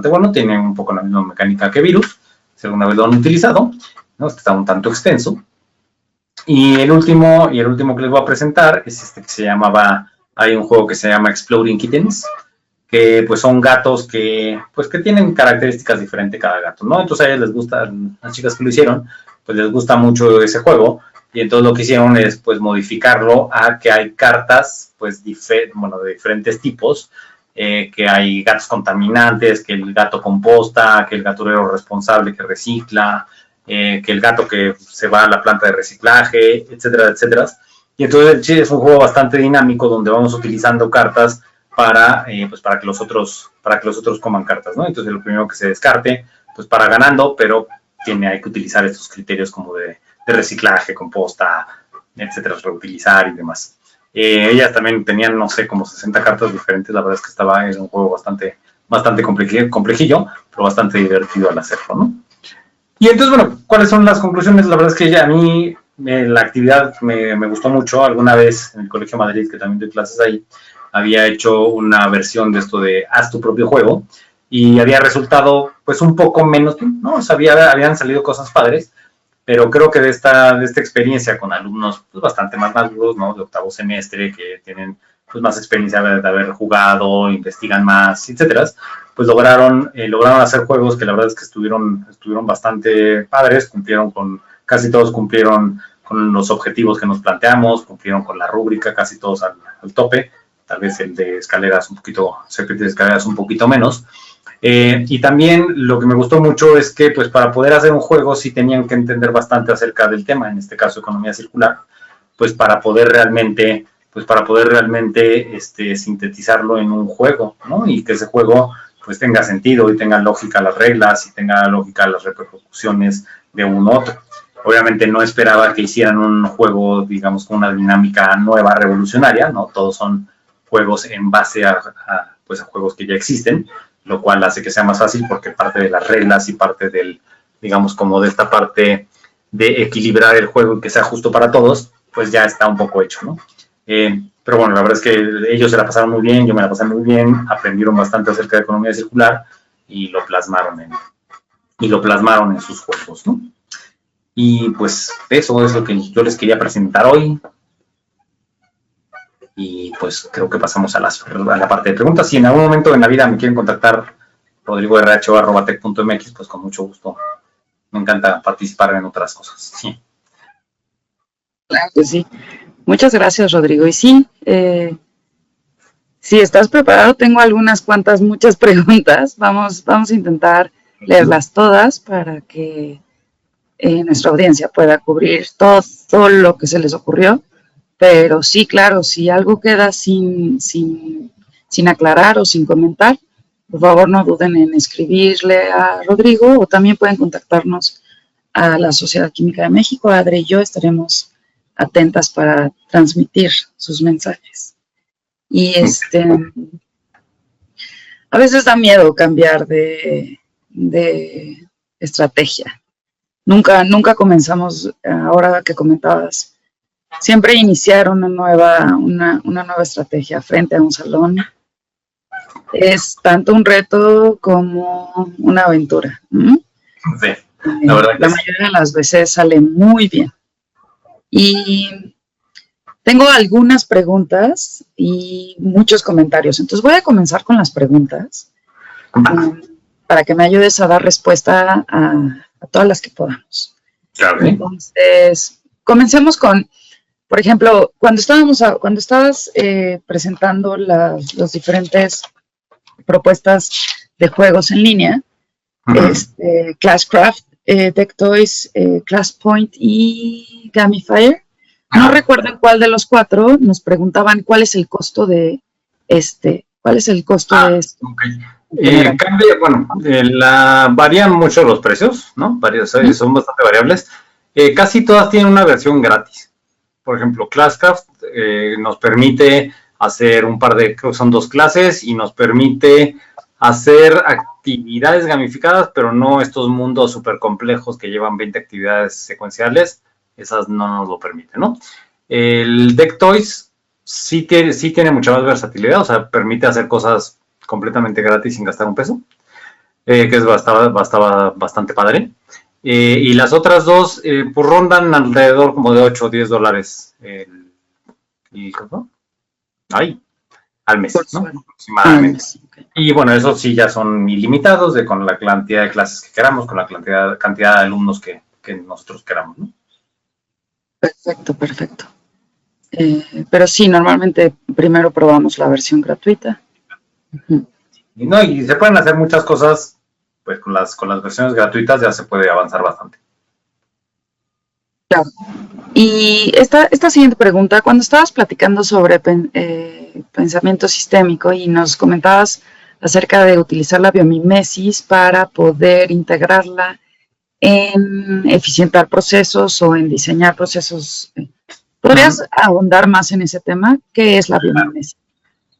bueno. Tiene un poco la misma mecánica que Virus, si alguna vez lo han utilizado, ¿no? Está un tanto extenso. Y el último que les voy a presentar es que se llamaba, hay un juego que se llama Exploding Kittens, que pues son gatos que tienen características diferentes cada gato, ¿no? Entonces a ellas les gusta, las chicas que lo hicieron, pues les gusta mucho ese juego, y entonces lo que hicieron es pues modificarlo a que hay cartas pues de diferentes tipos, que hay gatos contaminantes, que el gato composta, que el gaturero responsable que recicla, que el gato que se va a la planta de reciclaje, etcétera, etcétera. Y entonces el chile es un juego bastante dinámico donde vamos utilizando cartas para que los otros coman cartas, ¿no? Entonces lo primero que se descarte, pues para ganando, pero hay que utilizar estos criterios como de reciclaje, composta, etcétera, reutilizar y demás. Ellas también tenían, no sé, como 60 cartas diferentes. La verdad es que era un juego bastante complejillo, pero bastante divertido al hacerlo, ¿no? Y entonces, bueno, ¿cuáles son las conclusiones? La verdad es que a mí la actividad me gustó mucho. Alguna vez en el Colegio Madrid, que también doy clases ahí, había hecho una versión de esto de haz tu propio juego y había resultado pues un poco menos, ¿no? O sea, habían salido cosas padres, pero creo que de esta experiencia con alumnos pues, bastante más maduros, ¿no? De octavo semestre, que tienen pues más experiencia de haber jugado, investigan más, etcétera, pues lograron hacer juegos que la verdad es que estuvieron bastante padres, casi todos cumplieron con los objetivos que nos planteamos, cumplieron con la rúbrica, casi todos al tope, tal vez el de escaleras un poquito menos. Y también lo que me gustó mucho es que pues para poder hacer un juego sí tenían que entender bastante acerca del tema, en este caso economía circular, pues para poder realmente sintetizarlo en un juego, ¿no? Y que ese juego pues tenga sentido y tenga lógica las reglas y tenga lógica las repercusiones de un otro. Obviamente no esperaba que hicieran un juego, digamos, con una dinámica nueva, revolucionaria, ¿no? Todos son juegos en base a juegos que ya existen, lo cual hace que sea más fácil porque parte de las reglas y parte del, digamos, como de esta parte de equilibrar el juego y que sea justo para todos, pues ya está un poco hecho, ¿no? Pero bueno, la verdad es que ellos se la pasaron muy bien, yo me la pasé muy bien, aprendieron bastante acerca de economía circular y lo plasmaron en sus juegos, ¿no? Y pues eso es lo que yo les quería presentar hoy. Y pues creo que pasamos a la parte de preguntas. Si en algún momento en la vida me quieren contactar, rodrigo.rh@tech.mx, pues con mucho gusto. Me encanta participar en otras cosas. Sí. Claro que sí. Muchas gracias, Rodrigo. Y sí, si estás preparado, tengo muchas preguntas. Vamos a intentar leerlas todas para que nuestra audiencia pueda cubrir todo lo que se les ocurrió. Pero sí, claro, si algo queda sin aclarar o sin comentar, por favor no duden en escribirle a Rodrigo o también pueden contactarnos a la Sociedad Química de México. Adri y yo estaremos atentas para transmitir sus mensajes. Y a veces da miedo cambiar de estrategia. Nunca comenzamos, ahora que comentabas, siempre iniciar una nueva estrategia frente a un salón es tanto un reto como una aventura. Sí, la verdad que la mayoría de las veces sale muy bien. Y tengo algunas preguntas y muchos comentarios. Entonces voy a comenzar con las preguntas para que me ayudes a dar respuesta a todas las que podamos. Claro. Entonces, comencemos con, por ejemplo, cuando estabas presentando las diferentes propuestas de juegos en línea, Classcraft, Tectoys, ClassPoint y Gamifier. No recuerdo en cuál de los cuatro nos preguntaban cuál es el costo de esto. Okay. Varían mucho los precios, ¿no? Son bastante variables. Casi todas tienen una versión gratis. Por ejemplo, Classcraft nos permite hacer creo que son 2 clases y nos permite hacer actividades gamificadas, pero no estos mundos súper complejos que llevan 20 actividades secuenciales. Esas no nos lo permiten, ¿no? El Tectoys sí tiene mucha más versatilidad, o sea, permite hacer cosas completamente gratis sin gastar un peso, que es bastante padre. Y las otras dos, pues rondan alrededor como de $8 o $10 al mes, ¿no? Aproximadamente. Okay. Y bueno, esos sí ya son ilimitados con la cantidad de clases que queramos, con la cantidad de alumnos que nosotros queramos, ¿no? Perfecto. Pero sí, normalmente primero probamos la versión gratuita. Y se pueden hacer muchas cosas, pues con las versiones gratuitas ya se puede avanzar bastante. Claro. Y esta siguiente pregunta, cuando estabas platicando sobre pensamiento sistémico y nos comentabas acerca de utilizar la biomimesis para poder integrarla en eficientar procesos o en diseñar procesos, ¿podrías ahondar más en ese tema? ¿Qué es la biomimesis?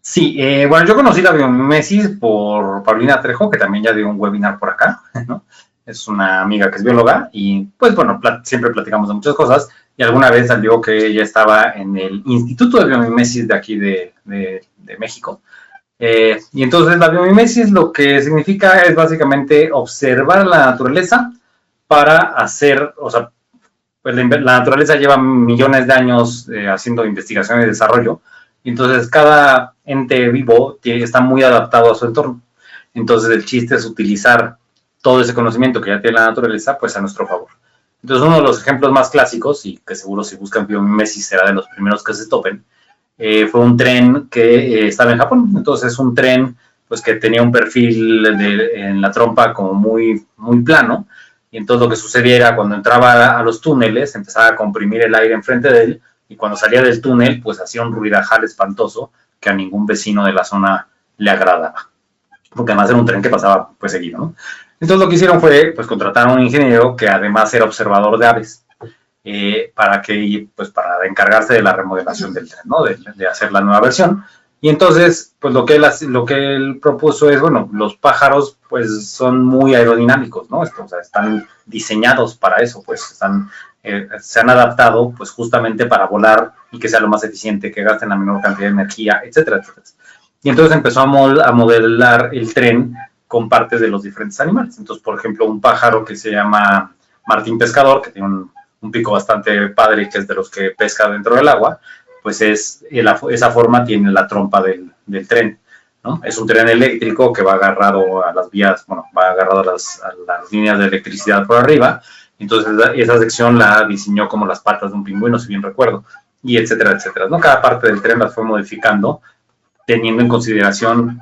Sí, bueno, yo conocí la biomimesis por Paulina Trejo, que también ya dio un webinar por acá, ¿no? Es una amiga que es bióloga y, pues, bueno, siempre platicamos de muchas cosas. y alguna vez salió que ella estaba en el Instituto de Biomimesis de aquí de México. Y entonces la biomimesis lo que significa es básicamente observar la naturaleza para hacer, o sea, pues la naturaleza lleva millones de años haciendo investigación y desarrollo, y entonces cada ente vivo está muy adaptado a su entorno. Entonces el chiste es utilizar todo ese conocimiento que ya tiene la naturaleza, pues a nuestro favor. Entonces uno de los ejemplos más clásicos, y que seguro si buscan biomimesis será de los primeros que se topen, fue un tren que estaba en Japón. Entonces un tren pues que tenía un perfil en la trompa como muy, muy plano, y entonces lo que sucedía era cuando entraba a los túneles empezaba a comprimir el aire enfrente de él, y cuando salía del túnel pues hacía un ruidajal espantoso que a ningún vecino de la zona le agradaba, porque además era un tren que pasaba pues seguido, ¿no? Entonces lo que hicieron fue pues contratar a un ingeniero que además era observador de aves, para encargarse de la remodelación del tren, ¿no? De hacer la nueva versión. Y entonces, pues lo que él propuso es, bueno, los pájaros pues son muy aerodinámicos, ¿no? O sea, están diseñados para eso, pues se han adaptado pues justamente para volar y que sea lo más eficiente, que gasten la menor cantidad de energía, etcétera, etcétera. Y entonces empezó a modelar el tren con partes de los diferentes animales. Entonces, por ejemplo, un pájaro que se llama martín pescador, que tiene un pico bastante padre, que es de los que pesca dentro del agua, pues esa forma tiene la trompa del tren, ¿no? Es un tren eléctrico que va agarrado a las vías, bueno, va agarrado a las líneas de electricidad por arriba. Entonces esa sección la diseñó como las patas de un pingüino, si bien recuerdo, y etcétera, etcétera, ¿no? Cada parte del tren las fue modificando teniendo en consideración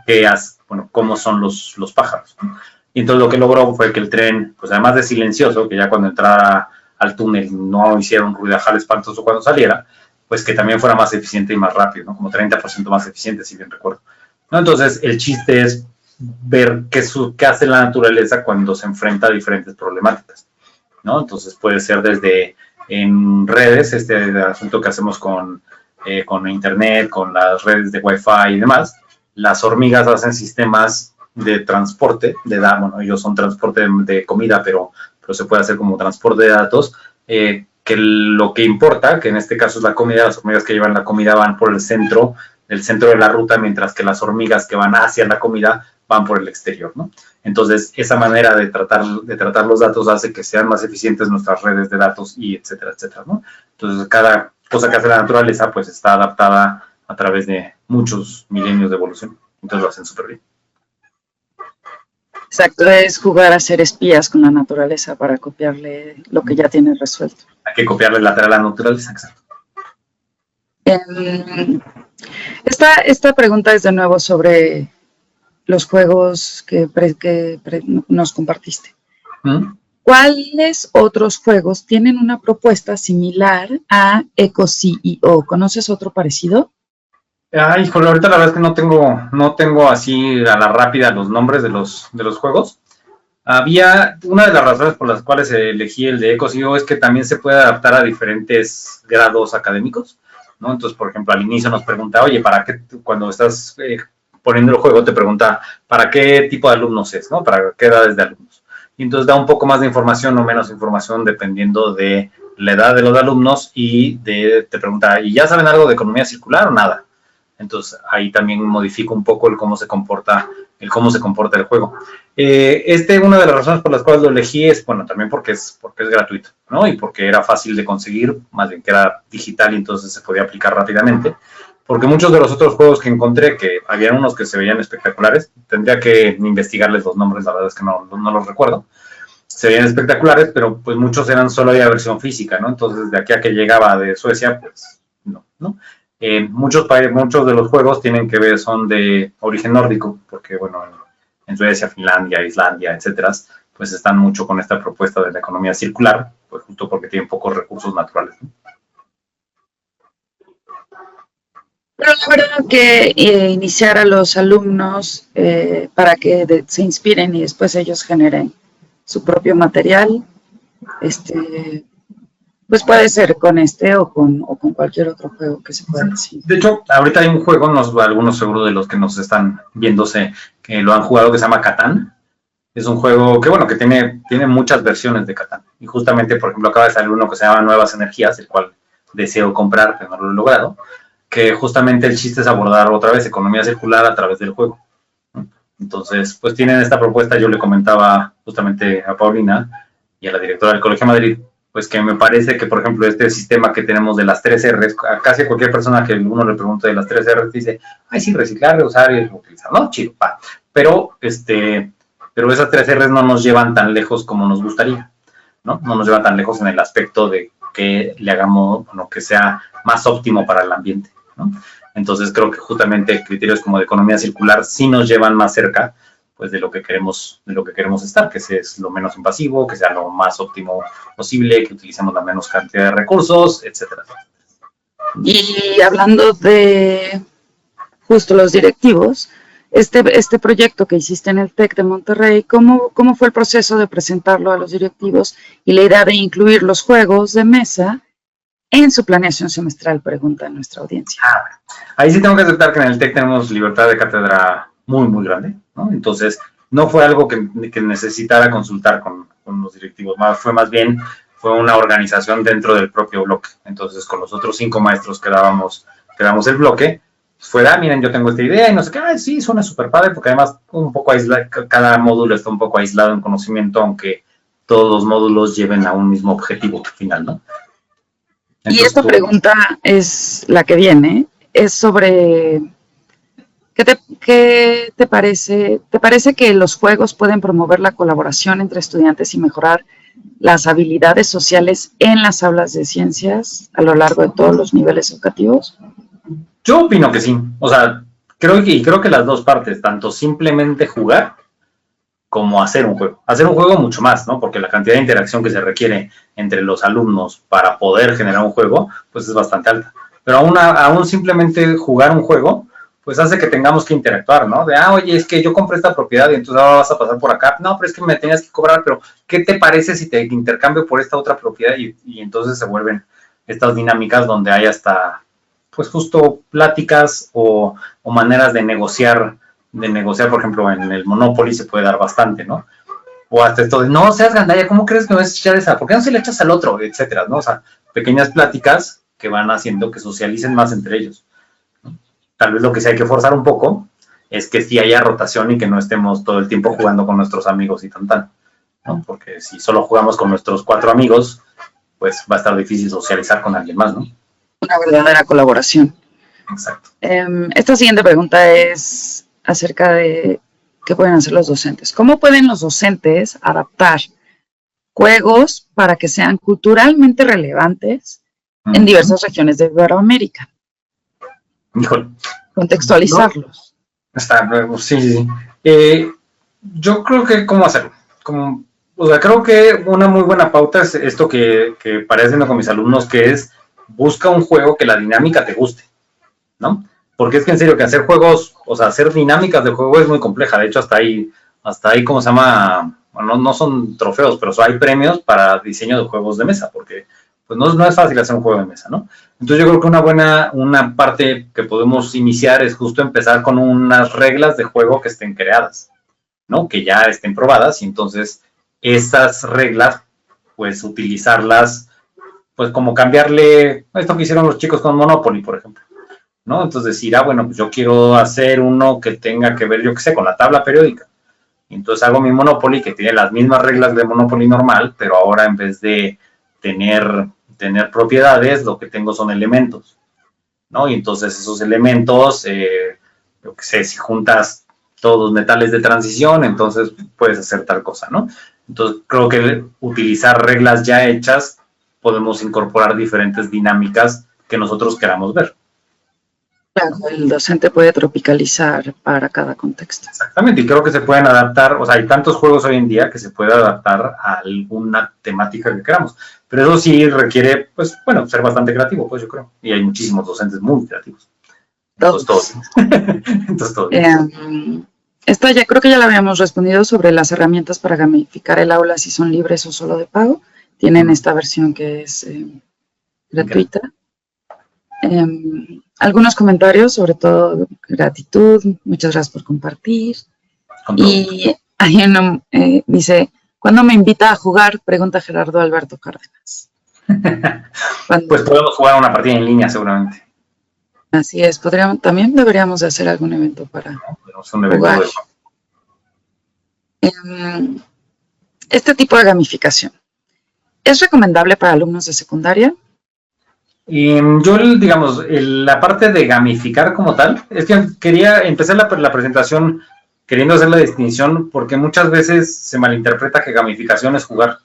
cómo son los pájaros, ¿no? Y entonces lo que logró fue que el tren, pues además de silencioso, que ya cuando entrara al túnel no hiciera un ruidajal espantoso cuando saliera, pues que también fuera más eficiente y más rápido, ¿no? Como 30% más eficiente, si bien recuerdo, ¿no? Entonces el chiste es ver qué hace la naturaleza cuando se enfrenta a diferentes problemáticas, ¿no? Entonces puede ser desde en redes, este asunto que hacemos con internet, con las redes de Wi-Fi y demás. Las hormigas hacen sistemas de transporte bueno, ellos son transporte de comida, pero se puede hacer como transporte de datos, que lo que importa, que en este caso es la comida, las hormigas que llevan la comida van por el centro de la ruta, mientras que las hormigas que van hacia la comida van por el exterior, ¿no? Entonces, esa manera de tratar los datos hace que sean más eficientes nuestras redes de datos y etcétera, etcétera, ¿no? Entonces, cada cosa que hace la naturaleza, pues está adaptada a través de muchos milenios de evolución. Entonces, lo hacen súper bien. Exacto, es jugar a ser espías con la naturaleza para copiarle lo que ya tiene resuelto. Hay que copiarle el lateral a la naturaleza, exacto. Esta pregunta es de nuevo sobre los juegos que nos compartiste. ¿Cuáles otros juegos tienen una propuesta similar a EcoCEO? ¿Conoces otro parecido? Híjole, ahorita la verdad es que no tengo así a la rápida los nombres de los juegos. Una de las razones por las cuales elegí el de EcoCEO es que también se puede adaptar a diferentes grados académicos, ¿no? Entonces, por ejemplo, al inicio nos pregunta, oye, ¿para qué, cuando estás poniendo el juego, te pregunta, ¿para qué tipo de alumnos es, ¿no? ¿Para qué edades de alumnos? Y entonces da un poco más de información o menos información dependiendo de la edad de los alumnos y te pregunta, ¿y ya saben algo de economía circular o nada? Entonces ahí también modifica un poco el cómo se comporta el juego. Una de las razones por las cuales lo elegí es, bueno, también porque es gratuito, ¿no? Y porque era fácil de conseguir, más bien que era digital y entonces se podía aplicar rápidamente. Porque muchos de los otros juegos que encontré, que habían unos que se veían espectaculares, tendría que investigarles los nombres, la verdad es que no los recuerdo, se veían espectaculares, pero pues muchos eran solo de versión física, ¿no? Entonces de aquí a que llegaba de Suecia, pues no. Muchos de los juegos son de origen nórdico, porque bueno, en Suecia, Finlandia, Islandia, etcétera, pues están mucho con esta propuesta de la economía circular, pues justo porque tienen pocos recursos naturales, ¿no? Pero la verdad que iniciar a los alumnos para que se inspiren y después ellos generen su propio material, pues puede ser con o con cualquier otro juego que se pueda decir. De hecho, ahorita hay un juego, algunos seguro de los que nos están viéndose que lo han jugado, que se llama Catán. Es un juego que, bueno, que tiene muchas versiones de Catán. y justamente, por ejemplo, acaba de salir uno que se llama Nuevas Energías, el cual deseo comprar, pero no lo he logrado, que justamente el chiste es abordar otra vez economía circular a través del juego. Entonces, pues tienen esta propuesta, yo le comentaba justamente a Paulina y a la directora del Colegio de Madrid, pues que me parece que, por ejemplo, este sistema que tenemos de las 3 R's, a casi cualquier persona que uno le pregunte de las 3 R's, dice, ay, sí, reciclar, reusar y reutilizar, ¿no? Chido, va. Pero esas 3 R's no nos llevan tan lejos como nos gustaría, ¿no? No nos llevan tan lejos en el aspecto de que le hagamos, bueno, que sea más óptimo para el ambiente, ¿no? Entonces creo que justamente criterios como de economía circular sí nos llevan más cerca, pues, de lo que queremos estar, que es lo menos invasivo, que sea lo más óptimo posible, que utilicemos la menos cantidad de recursos, etcétera. Y hablando de justo los directivos, este proyecto que hiciste en el TEC de Monterrey, ¿cómo fue el proceso de presentarlo a los directivos y la idea de incluir los juegos de mesa en su planeación semestral? Pregunta nuestra audiencia. Ahí sí tengo que aceptar que en el TEC tenemos libertad de cátedra muy, muy grande, ¿no? Entonces, no fue algo que necesitara consultar con los directivos, fue una organización dentro del propio bloque. Entonces, con los otros 5 maestros que dábamos el bloque, miren, yo tengo esta idea y no sé qué, sí, suena súper padre, porque además un poco aislado, cada módulo está un poco aislado en conocimiento, aunque todos los módulos lleven a un mismo objetivo final, ¿no? Entonces, y esta pregunta es la que viene, es sobre, ¿qué te parece? ¿Te parece que los juegos pueden promover la colaboración entre estudiantes y mejorar las habilidades sociales en las aulas de ciencias a lo largo de todos los niveles educativos? Yo opino que sí, o sea, creo que las dos partes, tanto simplemente jugar como hacer un juego. Hacer un juego mucho más, ¿no? Porque la cantidad de interacción que se requiere entre los alumnos para poder generar un juego, pues es bastante alta. Pero aún simplemente jugar un juego, pues hace que tengamos que interactuar, ¿no? Oye, es que yo compré esta propiedad y entonces ahora vas a pasar por acá. No, pero es que me tenías que cobrar, pero ¿qué te parece si te intercambio por esta otra propiedad? Y entonces se vuelven estas dinámicas donde hay hasta, pues justo pláticas o maneras de negociar, por ejemplo, en el Monopoly se puede dar bastante, ¿no? O hasta esto de, no seas gandalla, ¿cómo crees que me vas a echar esa? ¿Por qué no se le echas al otro? Etcétera, ¿no? O sea, pequeñas pláticas que van haciendo que socialicen más entre ellos, ¿no? Tal vez lo que sí hay que forzar un poco es que sí haya rotación y que no estemos todo el tiempo jugando con nuestros amigos y tan, ¿no? Porque si solo jugamos con nuestros 4 amigos, pues va a estar difícil socializar con alguien más, ¿no? Una verdadera colaboración. Exacto. Esta siguiente pregunta es acerca de qué pueden hacer los docentes. ¿Cómo pueden los docentes adaptar juegos para que sean culturalmente relevantes en diversas regiones de Iberoamérica? Híjole. Contextualizarlos. Sí. Yo creo que, ¿cómo hacerlo? O sea, creo que una muy buena pauta es esto que paré haciendo con mis alumnos, que es busca un juego que la dinámica te guste, ¿no? Porque es que en serio que hacer juegos, o sea, hacer dinámicas de juego es muy compleja. De hecho, hasta ahí, ¿cómo se llama? Bueno, no son trofeos, pero hay premios para diseño de juegos de mesa, porque pues no es fácil hacer un juego de mesa, ¿no? Entonces yo creo que una parte que podemos iniciar es justo empezar con unas reglas de juego que estén creadas, ¿no? Que ya estén probadas, y entonces estas reglas, pues utilizarlas, pues como cambiarle esto que hicieron los chicos con Monopoly, por ejemplo, ¿no? Entonces decir, bueno, pues yo quiero hacer uno que tenga que ver, yo qué sé, con la tabla periódica. Y entonces hago mi Monopoly que tiene las mismas reglas de Monopoly normal, pero ahora en vez de tener propiedades, lo que tengo son elementos, ¿no? Y entonces esos elementos, yo qué sé, si juntas todos los metales de transición, entonces puedes hacer tal cosa, ¿no? Entonces creo que utilizar reglas ya hechas, podemos incorporar diferentes dinámicas que nosotros queramos ver. Claro, el docente puede tropicalizar para cada contexto. Exactamente, y creo que se pueden adaptar, o sea, hay tantos juegos hoy en día que se puede adaptar a alguna temática que queramos, pero eso sí requiere, pues, bueno, ser bastante creativo, pues yo creo, y hay muchísimos docentes muy creativos. Entonces, todo. Esta ya creo que ya la habíamos respondido sobre las herramientas para gamificar el aula, si son libres o solo de pago. Tienen esta versión que es gratuita. Algunos comentarios, sobre todo gratitud, muchas gracias por compartir. Y hay uno dice, ¿Cuándo me invita a jugar? Pregunta Gerardo Alberto Cárdenas. Pues podemos jugar una partida en línea seguramente. Así es, también deberíamos de hacer algún evento para un evento jugar. Este tipo de gamificación, ¿es recomendable para alumnos de secundaria? Yo, digamos, la parte de gamificar como tal, es que quería empezar la presentación queriendo hacer la distinción porque muchas veces se malinterpreta que gamificación es jugar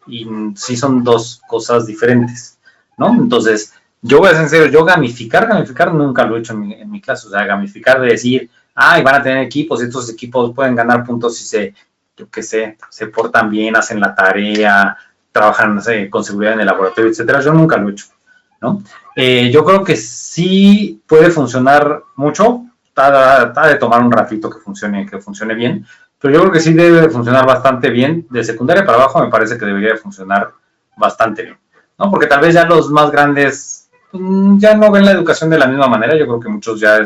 y sí son dos cosas diferentes, ¿no? Entonces, yo voy a ser sincero, yo gamificar nunca lo he hecho en mi clase, o sea, gamificar de decir, van a tener equipos, y estos equipos pueden ganar puntos si se portan bien, hacen la tarea, trabajan, no sé, con seguridad en el laboratorio, etcétera. Yo nunca lo he hecho, ¿no? Yo creo que sí puede funcionar mucho, ha de tomar un ratito que funcione bien, pero yo creo que sí debe funcionar bastante bien. De secundaria para abajo me parece que debería funcionar bastante bien, ¿no? Porque tal vez ya los más grandes ya no ven la educación de la misma manera. Yo creo que muchos ya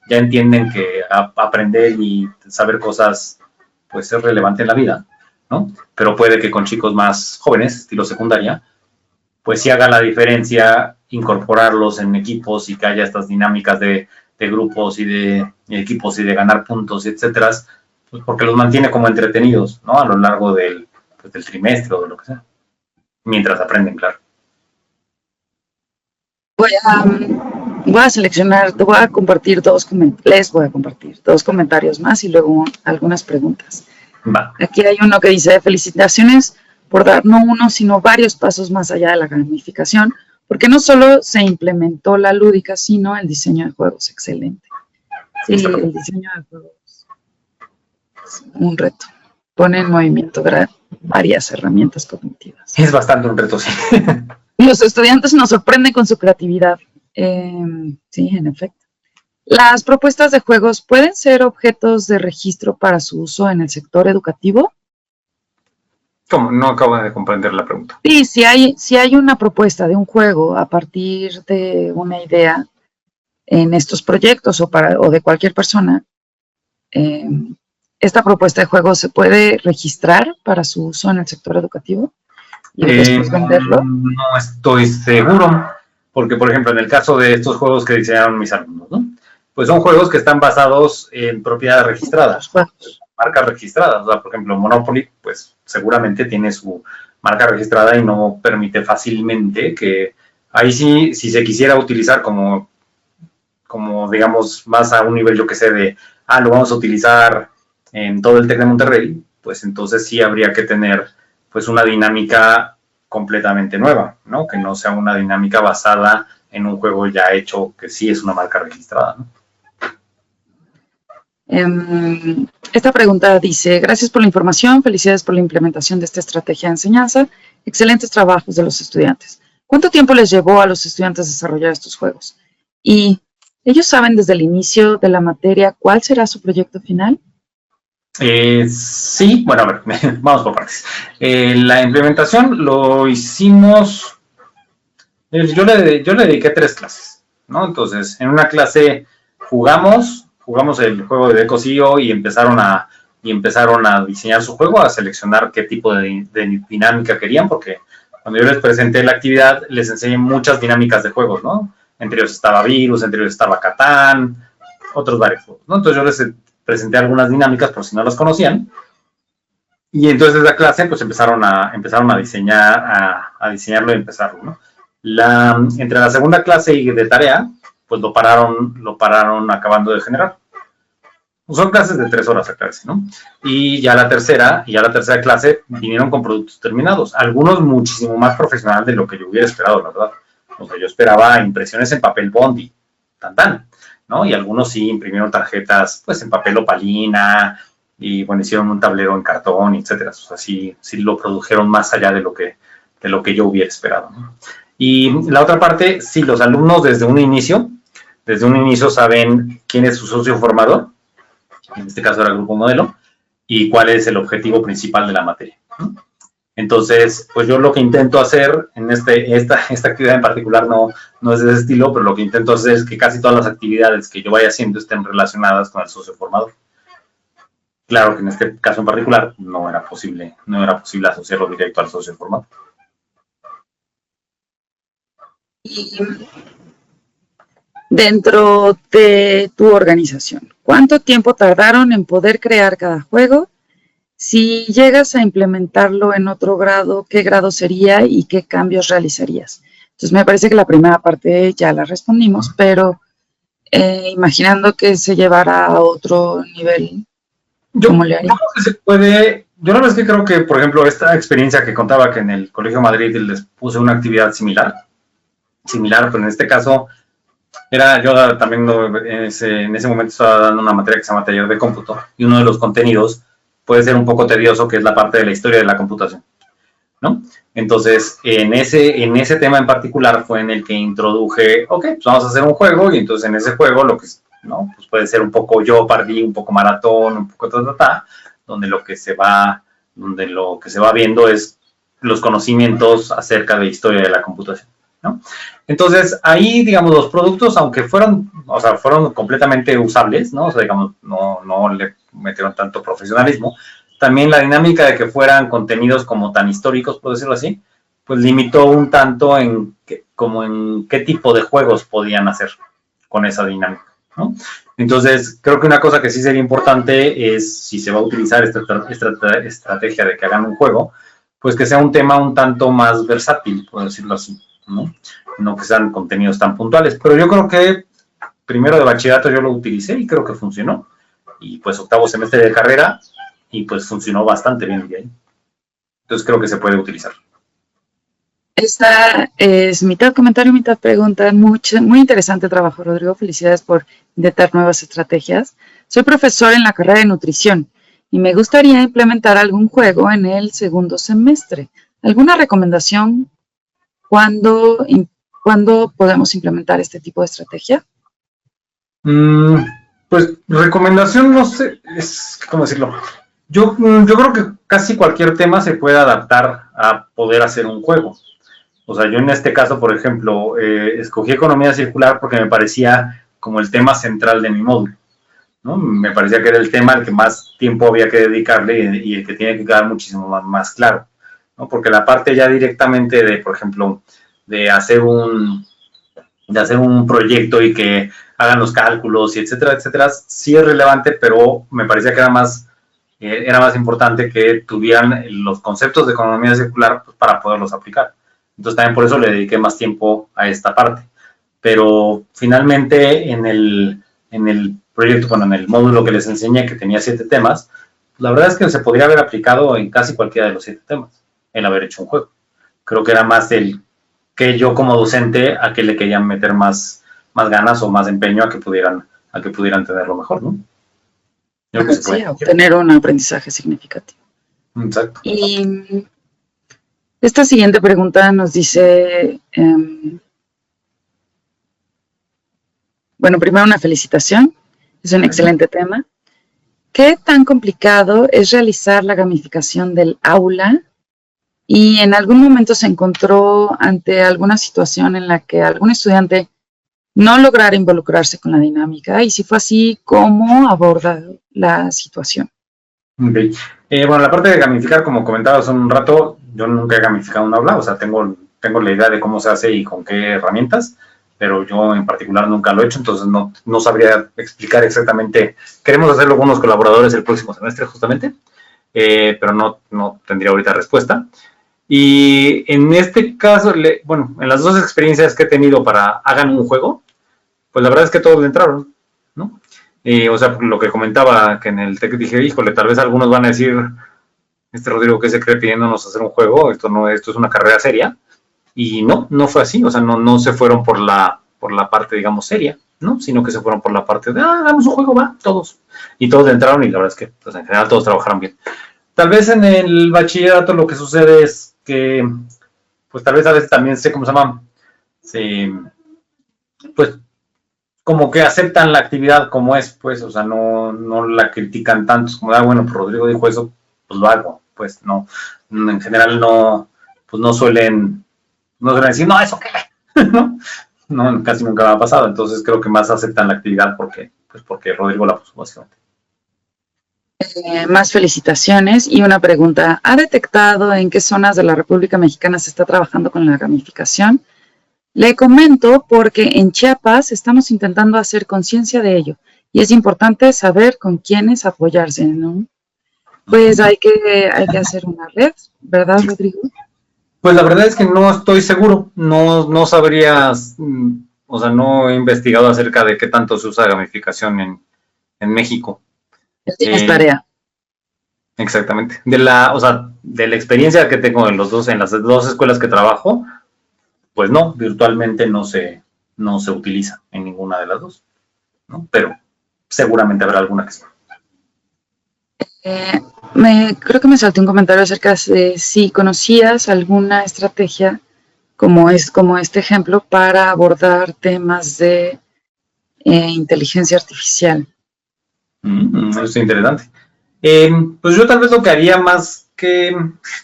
entienden que aprender y saber cosas pues es relevante en la vida, ¿no? Pero puede que con chicos más jóvenes, estilo secundaria, pues sí haga la diferencia incorporarlos en equipos y que haya estas dinámicas de grupos y de equipos y de ganar puntos, etcétera, pues porque los mantiene como entretenidos, ¿no? A lo largo del trimestre o de lo que sea, mientras aprenden, claro. Voy a seleccionar, les voy a compartir dos comentarios más y luego algunas preguntas. Va. Aquí hay uno que dice, felicitaciones por dar no uno, sino varios pasos más allá de la gamificación, porque no solo se implementó la lúdica, sino el diseño de juegos. Excelente. Sí, el diseño de juegos es un reto. Pone en movimiento varias herramientas cognitivas. Es bastante un reto, sí. Los estudiantes nos sorprenden con su creatividad. Sí, en efecto. ¿Las propuestas de juegos pueden ser objetos de registro para su uso en el sector educativo? ¿Cómo? No acabo de comprender la pregunta. Sí, si hay una propuesta de un juego a partir de una idea en estos proyectos o de cualquier persona, ¿esta propuesta de juego se puede registrar para su uso en el sector educativo y después venderlo? No estoy seguro, porque por ejemplo en el caso de estos juegos que diseñaron mis alumnos, ¿no? Pues son juegos que están basados en propiedades registradas, marcas registradas. O sea, por ejemplo, Monopoly, pues seguramente tiene su marca registrada y no permite fácilmente que ahí sí, si se quisiera utilizar como digamos, más a un nivel, yo que sé, de, lo vamos a utilizar en todo el TEC de Monterrey, pues entonces sí habría que tener pues una dinámica completamente nueva, ¿no? Que no sea una dinámica basada en un juego ya hecho que sí es una marca registrada, ¿no? Esta pregunta dice, gracias por la información, felicidades por la implementación de esta estrategia de enseñanza, excelentes trabajos de los estudiantes. ¿Cuánto tiempo les llevó a los estudiantes desarrollar estos juegos? ¿Y ellos saben desde el inicio de la materia cuál será su proyecto final? Sí, bueno, a ver, vamos por partes. La implementación lo hicimos, yo le dediqué 3 clases, ¿no? Entonces, en una clase jugamos el juego de Deco.io y empezaron a diseñar su juego, a seleccionar qué tipo de dinámica querían, porque cuando yo les presenté la actividad, les enseñé muchas dinámicas de juegos, ¿no? Entre ellos estaba Virus, entre ellos estaba Catán, otros varios juegos, ¿no? Entonces yo les presenté algunas dinámicas por si no las conocían, y entonces desde la clase pues empezaron a diseñarlo y empezarlo, ¿no? Entre la segunda clase y de tarea, pues lo pararon acabando de generar. Son clases de 3 horas a clase, ¿no? Y ya la tercera clase vinieron con productos terminados, algunos muchísimo más profesional de lo que yo hubiera esperado, la verdad. O sea, yo esperaba impresiones en papel bondi, ¿no? Y algunos sí imprimieron tarjetas, pues en papel opalina, y bueno, hicieron un tablero en cartón, etcétera. O sea, sí lo produjeron más allá de lo que yo hubiera esperado, ¿no? Y la otra parte, sí, los alumnos desde un inicio saben quién es su socio formador, en este caso era el grupo modelo, y cuál es el objetivo principal de la materia, ¿no? Entonces, pues yo lo que intento hacer en esta actividad en particular no es de ese estilo, pero lo que intento hacer es que casi todas las actividades que yo vaya haciendo estén relacionadas con el socio formador. claro que en este caso en particular no era posible asociarlo directo al socio formado. Y dentro de tu organización, ¿cuánto tiempo tardaron en poder crear cada juego? Si llegas a implementarlo en otro grado, ¿qué grado sería y qué cambios realizarías? Entonces me parece que la primera parte ya la respondimos, pero imaginando que se llevara a otro nivel, ¿cómo le haría? Yo la verdad es que creo que, por ejemplo, esta experiencia que contaba que en el Colegio Madrid les puse una actividad similar, pero en este caso yo también en ese momento estaba dando una materia que se llama taller de cómputo, y uno de los contenidos puede ser un poco tedioso, que es la parte de la historia de la computación, ¿no? Entonces, en ese tema en particular fue en el que introduje, ok, pues vamos a hacer un juego, y entonces en ese juego lo que, ¿no? Pues puede ser un poco Jeopardy, un poco maratón, un poco donde lo que se va viendo es los conocimientos acerca de historia de la computación, ¿no? Entonces, ahí, digamos, los productos, aunque fueron completamente usables, ¿no? O sea, digamos, no le metieron tanto profesionalismo, también la dinámica de que fueran contenidos como tan históricos, por decirlo así, pues limitó un tanto en qué tipo de juegos podían hacer con esa dinámica, ¿no? Entonces, creo que una cosa que sí sería importante es, si se va a utilizar esta estrategia de que hagan un juego, pues que sea un tema un tanto más versátil, por decirlo así, ¿no? No que sean contenidos tan puntuales. Pero yo creo que primero de bachillerato yo lo utilicé y creo que funcionó. Y pues octavo semestre de carrera y pues funcionó bastante bien. Entonces creo que se puede utilizar. Esta es mitad comentario, mitad pregunta. Muy interesante trabajo, Rodrigo. Felicidades por intentar nuevas estrategias. Soy profesor en la carrera de nutrición y me gustaría implementar algún juego en el segundo semestre. ¿Alguna recomendación? ¿Cuándo podemos implementar este tipo de estrategia? Pues recomendación, no sé, ¿cómo decirlo? Yo creo que casi cualquier tema se puede adaptar a poder hacer un juego. O sea, yo en este caso, por ejemplo, escogí economía circular porque me parecía como el tema central de mi módulo, ¿no? Me parecía que era el tema al que más tiempo había que dedicarle y el que tiene que quedar muchísimo más claro, ¿no? Porque la parte ya directamente de, por ejemplo, de hacer un proyecto y que hagan los cálculos y etcétera, etcétera, sí es relevante, pero me parecía que era más importante que tuvieran los conceptos de economía circular, pues, para poderlos aplicar. Entonces también por eso le dediqué más tiempo a esta parte. Pero finalmente en el proyecto, bueno, en el módulo que les enseñé, que tenía 7 temas, la verdad es que se podría haber aplicado en casi cualquiera de los 7 temas, el haber hecho un juego. Creo que era más el que yo como docente a que le querían meter más ganas o más empeño a que pudieran tenerlo mejor, ¿no? Creo que sí, obtener un aprendizaje significativo. Exacto. Y esta siguiente pregunta nos dice, bueno, primero una felicitación, es un excelente tema. ¿Qué tan complicado es realizar la gamificación del aula? Y en algún momento se encontró ante alguna situación en la que algún estudiante no lograra involucrarse con la dinámica, y si fue así, ¿cómo aborda la situación? Okay. Bueno, la parte de gamificar, como comentaba hace un rato, yo nunca he gamificado un aula, o sea, tengo la idea de cómo se hace y con qué herramientas, pero yo en particular nunca lo he hecho, entonces no sabría explicar exactamente. Queremos hacerlo con unos colaboradores el próximo semestre, justamente, pero no tendría ahorita respuesta. Y en este caso, bueno, en las 2 experiencias que he tenido para hagan un juego, pues la verdad es que todos le entraron, ¿no? O sea, lo que comentaba, que en el TEC dije, híjole, tal vez algunos van a decir, Rodrigo, ¿qué se cree pidiéndonos hacer un juego? Esto es una carrera seria. Y no fue así, o sea, no se fueron por la parte, digamos, seria, ¿no? Sino que se fueron por la parte de, hagamos un juego, va, todos. Y todos le entraron y la verdad es que, pues en general, todos trabajaron bien. Tal vez en el bachillerato lo que sucede es que, pues tal vez a veces también ¿cómo se llama? Pues como que aceptan la actividad como es, pues, o sea, no la critican tanto, es como, bueno, pues Rodrigo dijo eso, pues lo hago, pues no, en general no suelen decir, no, eso qué, no, casi nunca me ha pasado, entonces creo que más aceptan la actividad porque Rodrigo la puso, básicamente. Más felicitaciones y una pregunta. ¿Ha detectado en qué zonas de la República Mexicana se está trabajando con la gamificación? Le comento porque en Chiapas estamos intentando hacer conciencia de ello y es importante saber con quiénes apoyarse, ¿no? Pues hay que hacer una red, ¿verdad, Rodrigo? Pues la verdad es que no estoy seguro, no sabrías, o sea, no he investigado acerca de qué tanto se usa gamificación en México. Es tarea. Exactamente. O sea, de la experiencia que tengo en las dos escuelas que trabajo, pues no, virtualmente no se utiliza en ninguna de las dos, ¿no? Pero seguramente habrá alguna que sí. Creo que me salté un comentario acerca de si conocías alguna estrategia como este ejemplo para abordar temas de inteligencia artificial. Eso es interesante. Pues yo tal vez lo que haría más que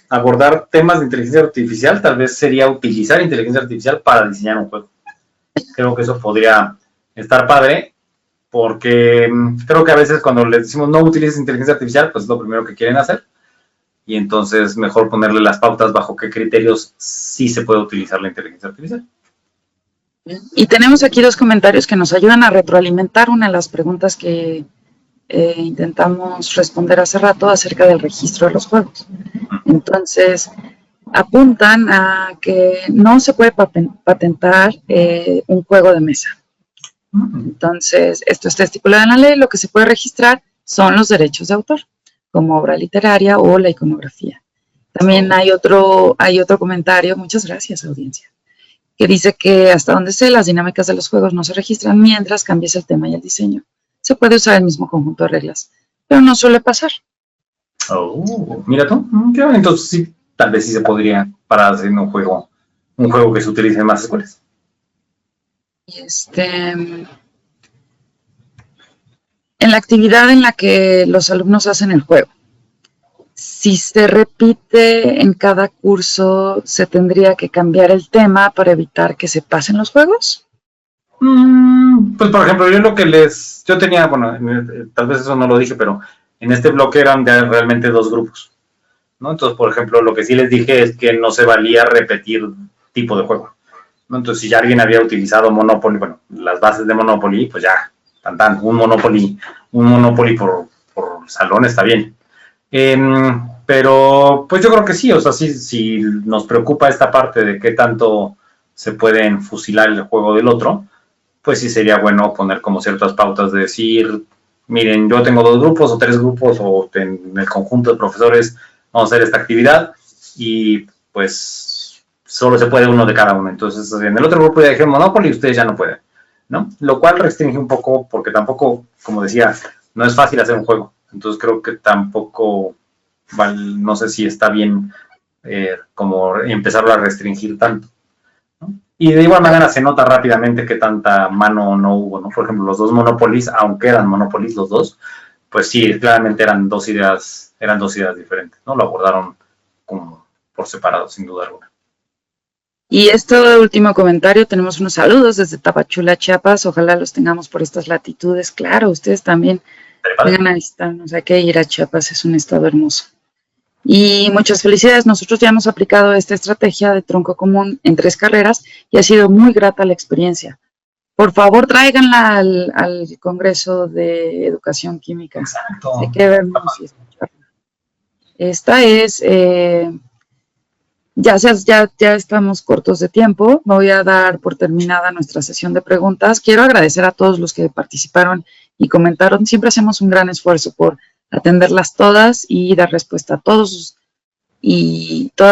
abordar temas de inteligencia artificial, tal vez sería utilizar inteligencia artificial para diseñar un juego. Creo que eso podría estar padre, porque creo que a veces cuando les decimos no utilices inteligencia artificial, pues es lo primero que quieren hacer. Y entonces mejor ponerle las pautas bajo qué criterios sí se puede utilizar la inteligencia artificial. Y tenemos aquí dos comentarios que nos ayudan a retroalimentar una de las preguntas que intentamos responder hace rato acerca del registro de los juegos. Entonces, apuntan a que no se puede patentar un juego de mesa. Entonces, esto está estipulado en la ley. Lo que se puede registrar son los derechos de autor, como obra literaria o la iconografía. También hay otro comentario, muchas gracias, audiencia, que dice que hasta donde sé, las dinámicas de los juegos no se registran mientras cambies el tema y el diseño. Se puede usar el mismo conjunto de reglas, pero no suele pasar. Oh, mira tú. Entonces sí, tal vez sí se podría para hacer un juego que se utilice en más escuelas. En la actividad en la que los alumnos hacen el juego, si se repite en cada curso, ¿se tendría que cambiar el tema para evitar que se pasen los juegos? Pues por ejemplo, yo tenía, bueno, tal vez eso no lo dije, pero en este bloque eran realmente dos grupos, ¿no? Entonces, por ejemplo, lo que sí les dije es que no se valía repetir tipo de juego, ¿no? Entonces, si ya alguien había utilizado Monopoly, bueno, las bases de Monopoly, pues ya, un Monopoly por salón está bien. Pero, pues yo creo que sí, o sea, sí nos preocupa esta parte de qué tanto se pueden fusilar el juego del otro, pues sí sería bueno poner como ciertas pautas de decir, miren, yo tengo 2 grupos o 3 grupos o en el conjunto de profesores vamos a hacer esta actividad y pues solo se puede uno de cada uno. Entonces, en el otro grupo ya dejé Monopoly y ustedes ya no pueden, ¿no? Lo cual restringe un poco porque tampoco, como decía, no es fácil hacer un juego. Entonces creo que tampoco, no sé si está bien como empezarlo a restringir tanto. Y de igual manera se nota rápidamente que tanta mano no hubo, ¿no? Por ejemplo, los dos Monopolies, aunque eran Monopolies los dos, pues sí, claramente eran dos ideas diferentes, ¿no? Lo abordaron como por separado, sin duda alguna. Y este último comentario, tenemos unos saludos desde Tapachula, Chiapas. Ojalá los tengamos por estas latitudes. Claro, ustedes también vengan a visitarnos. Hay que ir a Chiapas, es un estado hermoso. Y muchas felicidades, nosotros ya hemos aplicado esta estrategia de tronco común en 3 carreras y ha sido muy grata la experiencia. Por favor, tráiganla al Congreso de Educación Química. Exacto. Hay que vernos y escucharla. Esta es, ya estamos cortos de tiempo, voy a dar por terminada nuestra sesión de preguntas. Quiero agradecer a todos los que participaron y comentaron, siempre hacemos un gran esfuerzo por atenderlas todas y dar respuesta a todas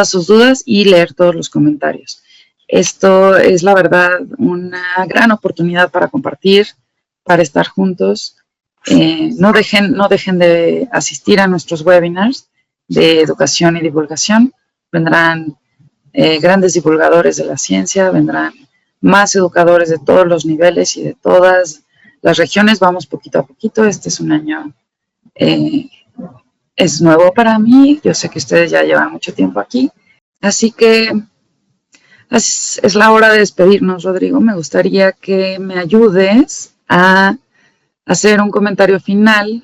sus dudas y leer todos los comentarios. Esto es la verdad una gran oportunidad para compartir, para estar juntos. No dejen de asistir a nuestros webinars de educación y divulgación. Vendrán grandes divulgadores de la ciencia, vendrán más educadores de todos los niveles y de todas las regiones. Vamos poquito a poquito. Este es un año es nuevo para mí, yo sé que ustedes ya llevan mucho tiempo aquí, así que es la hora de despedirnos, Rodrigo. Me gustaría que me ayudes a hacer un comentario final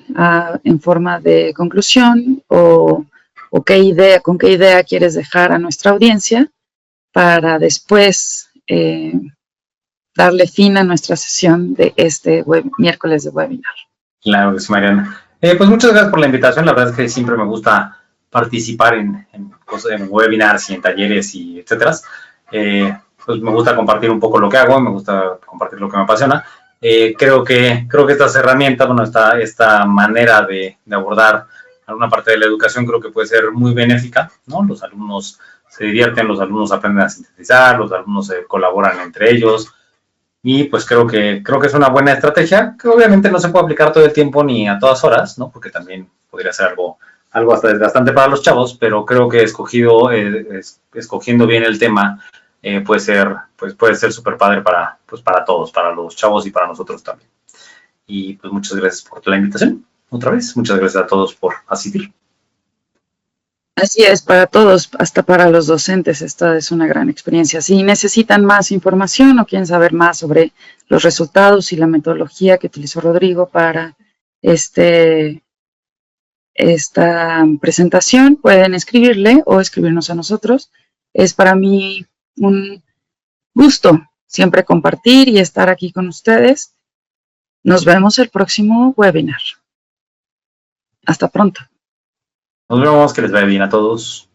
en forma de conclusión o con qué idea quieres dejar a nuestra audiencia para después darle fin a nuestra sesión de este miércoles de webinar. Claro que sí, Mariana. Pues muchas gracias por la invitación. La verdad es que siempre me gusta participar en webinars y en talleres y etcétera. Pues me gusta compartir un poco lo que hago, me gusta compartir lo que me apasiona. Creo que estas herramientas, bueno, esta manera de abordar alguna parte de la educación creo que puede ser muy benéfica, ¿no? Los alumnos se divierten, los alumnos aprenden a sintetizar, los alumnos colaboran entre ellos y pues creo que es una buena estrategia que obviamente no se puede aplicar todo el tiempo ni a todas horas, ¿no? Porque también podría ser algo hasta desgastante para los chavos, pero creo que escogiendo bien el tema puede ser súper padre para todos, para los chavos y para nosotros también. Y pues muchas gracias por la invitación. Otra vez, muchas gracias a todos por asistir. Así es, para todos, hasta para los docentes, esta es una gran experiencia. Si necesitan más información o quieren saber más sobre los resultados y la metodología que utilizó Rodrigo para esta presentación, pueden escribirle o escribirnos a nosotros. Es para mí un gusto siempre compartir y estar aquí con ustedes. Nos vemos el próximo webinar. Hasta pronto. Nos vemos, que les vaya bien a todos.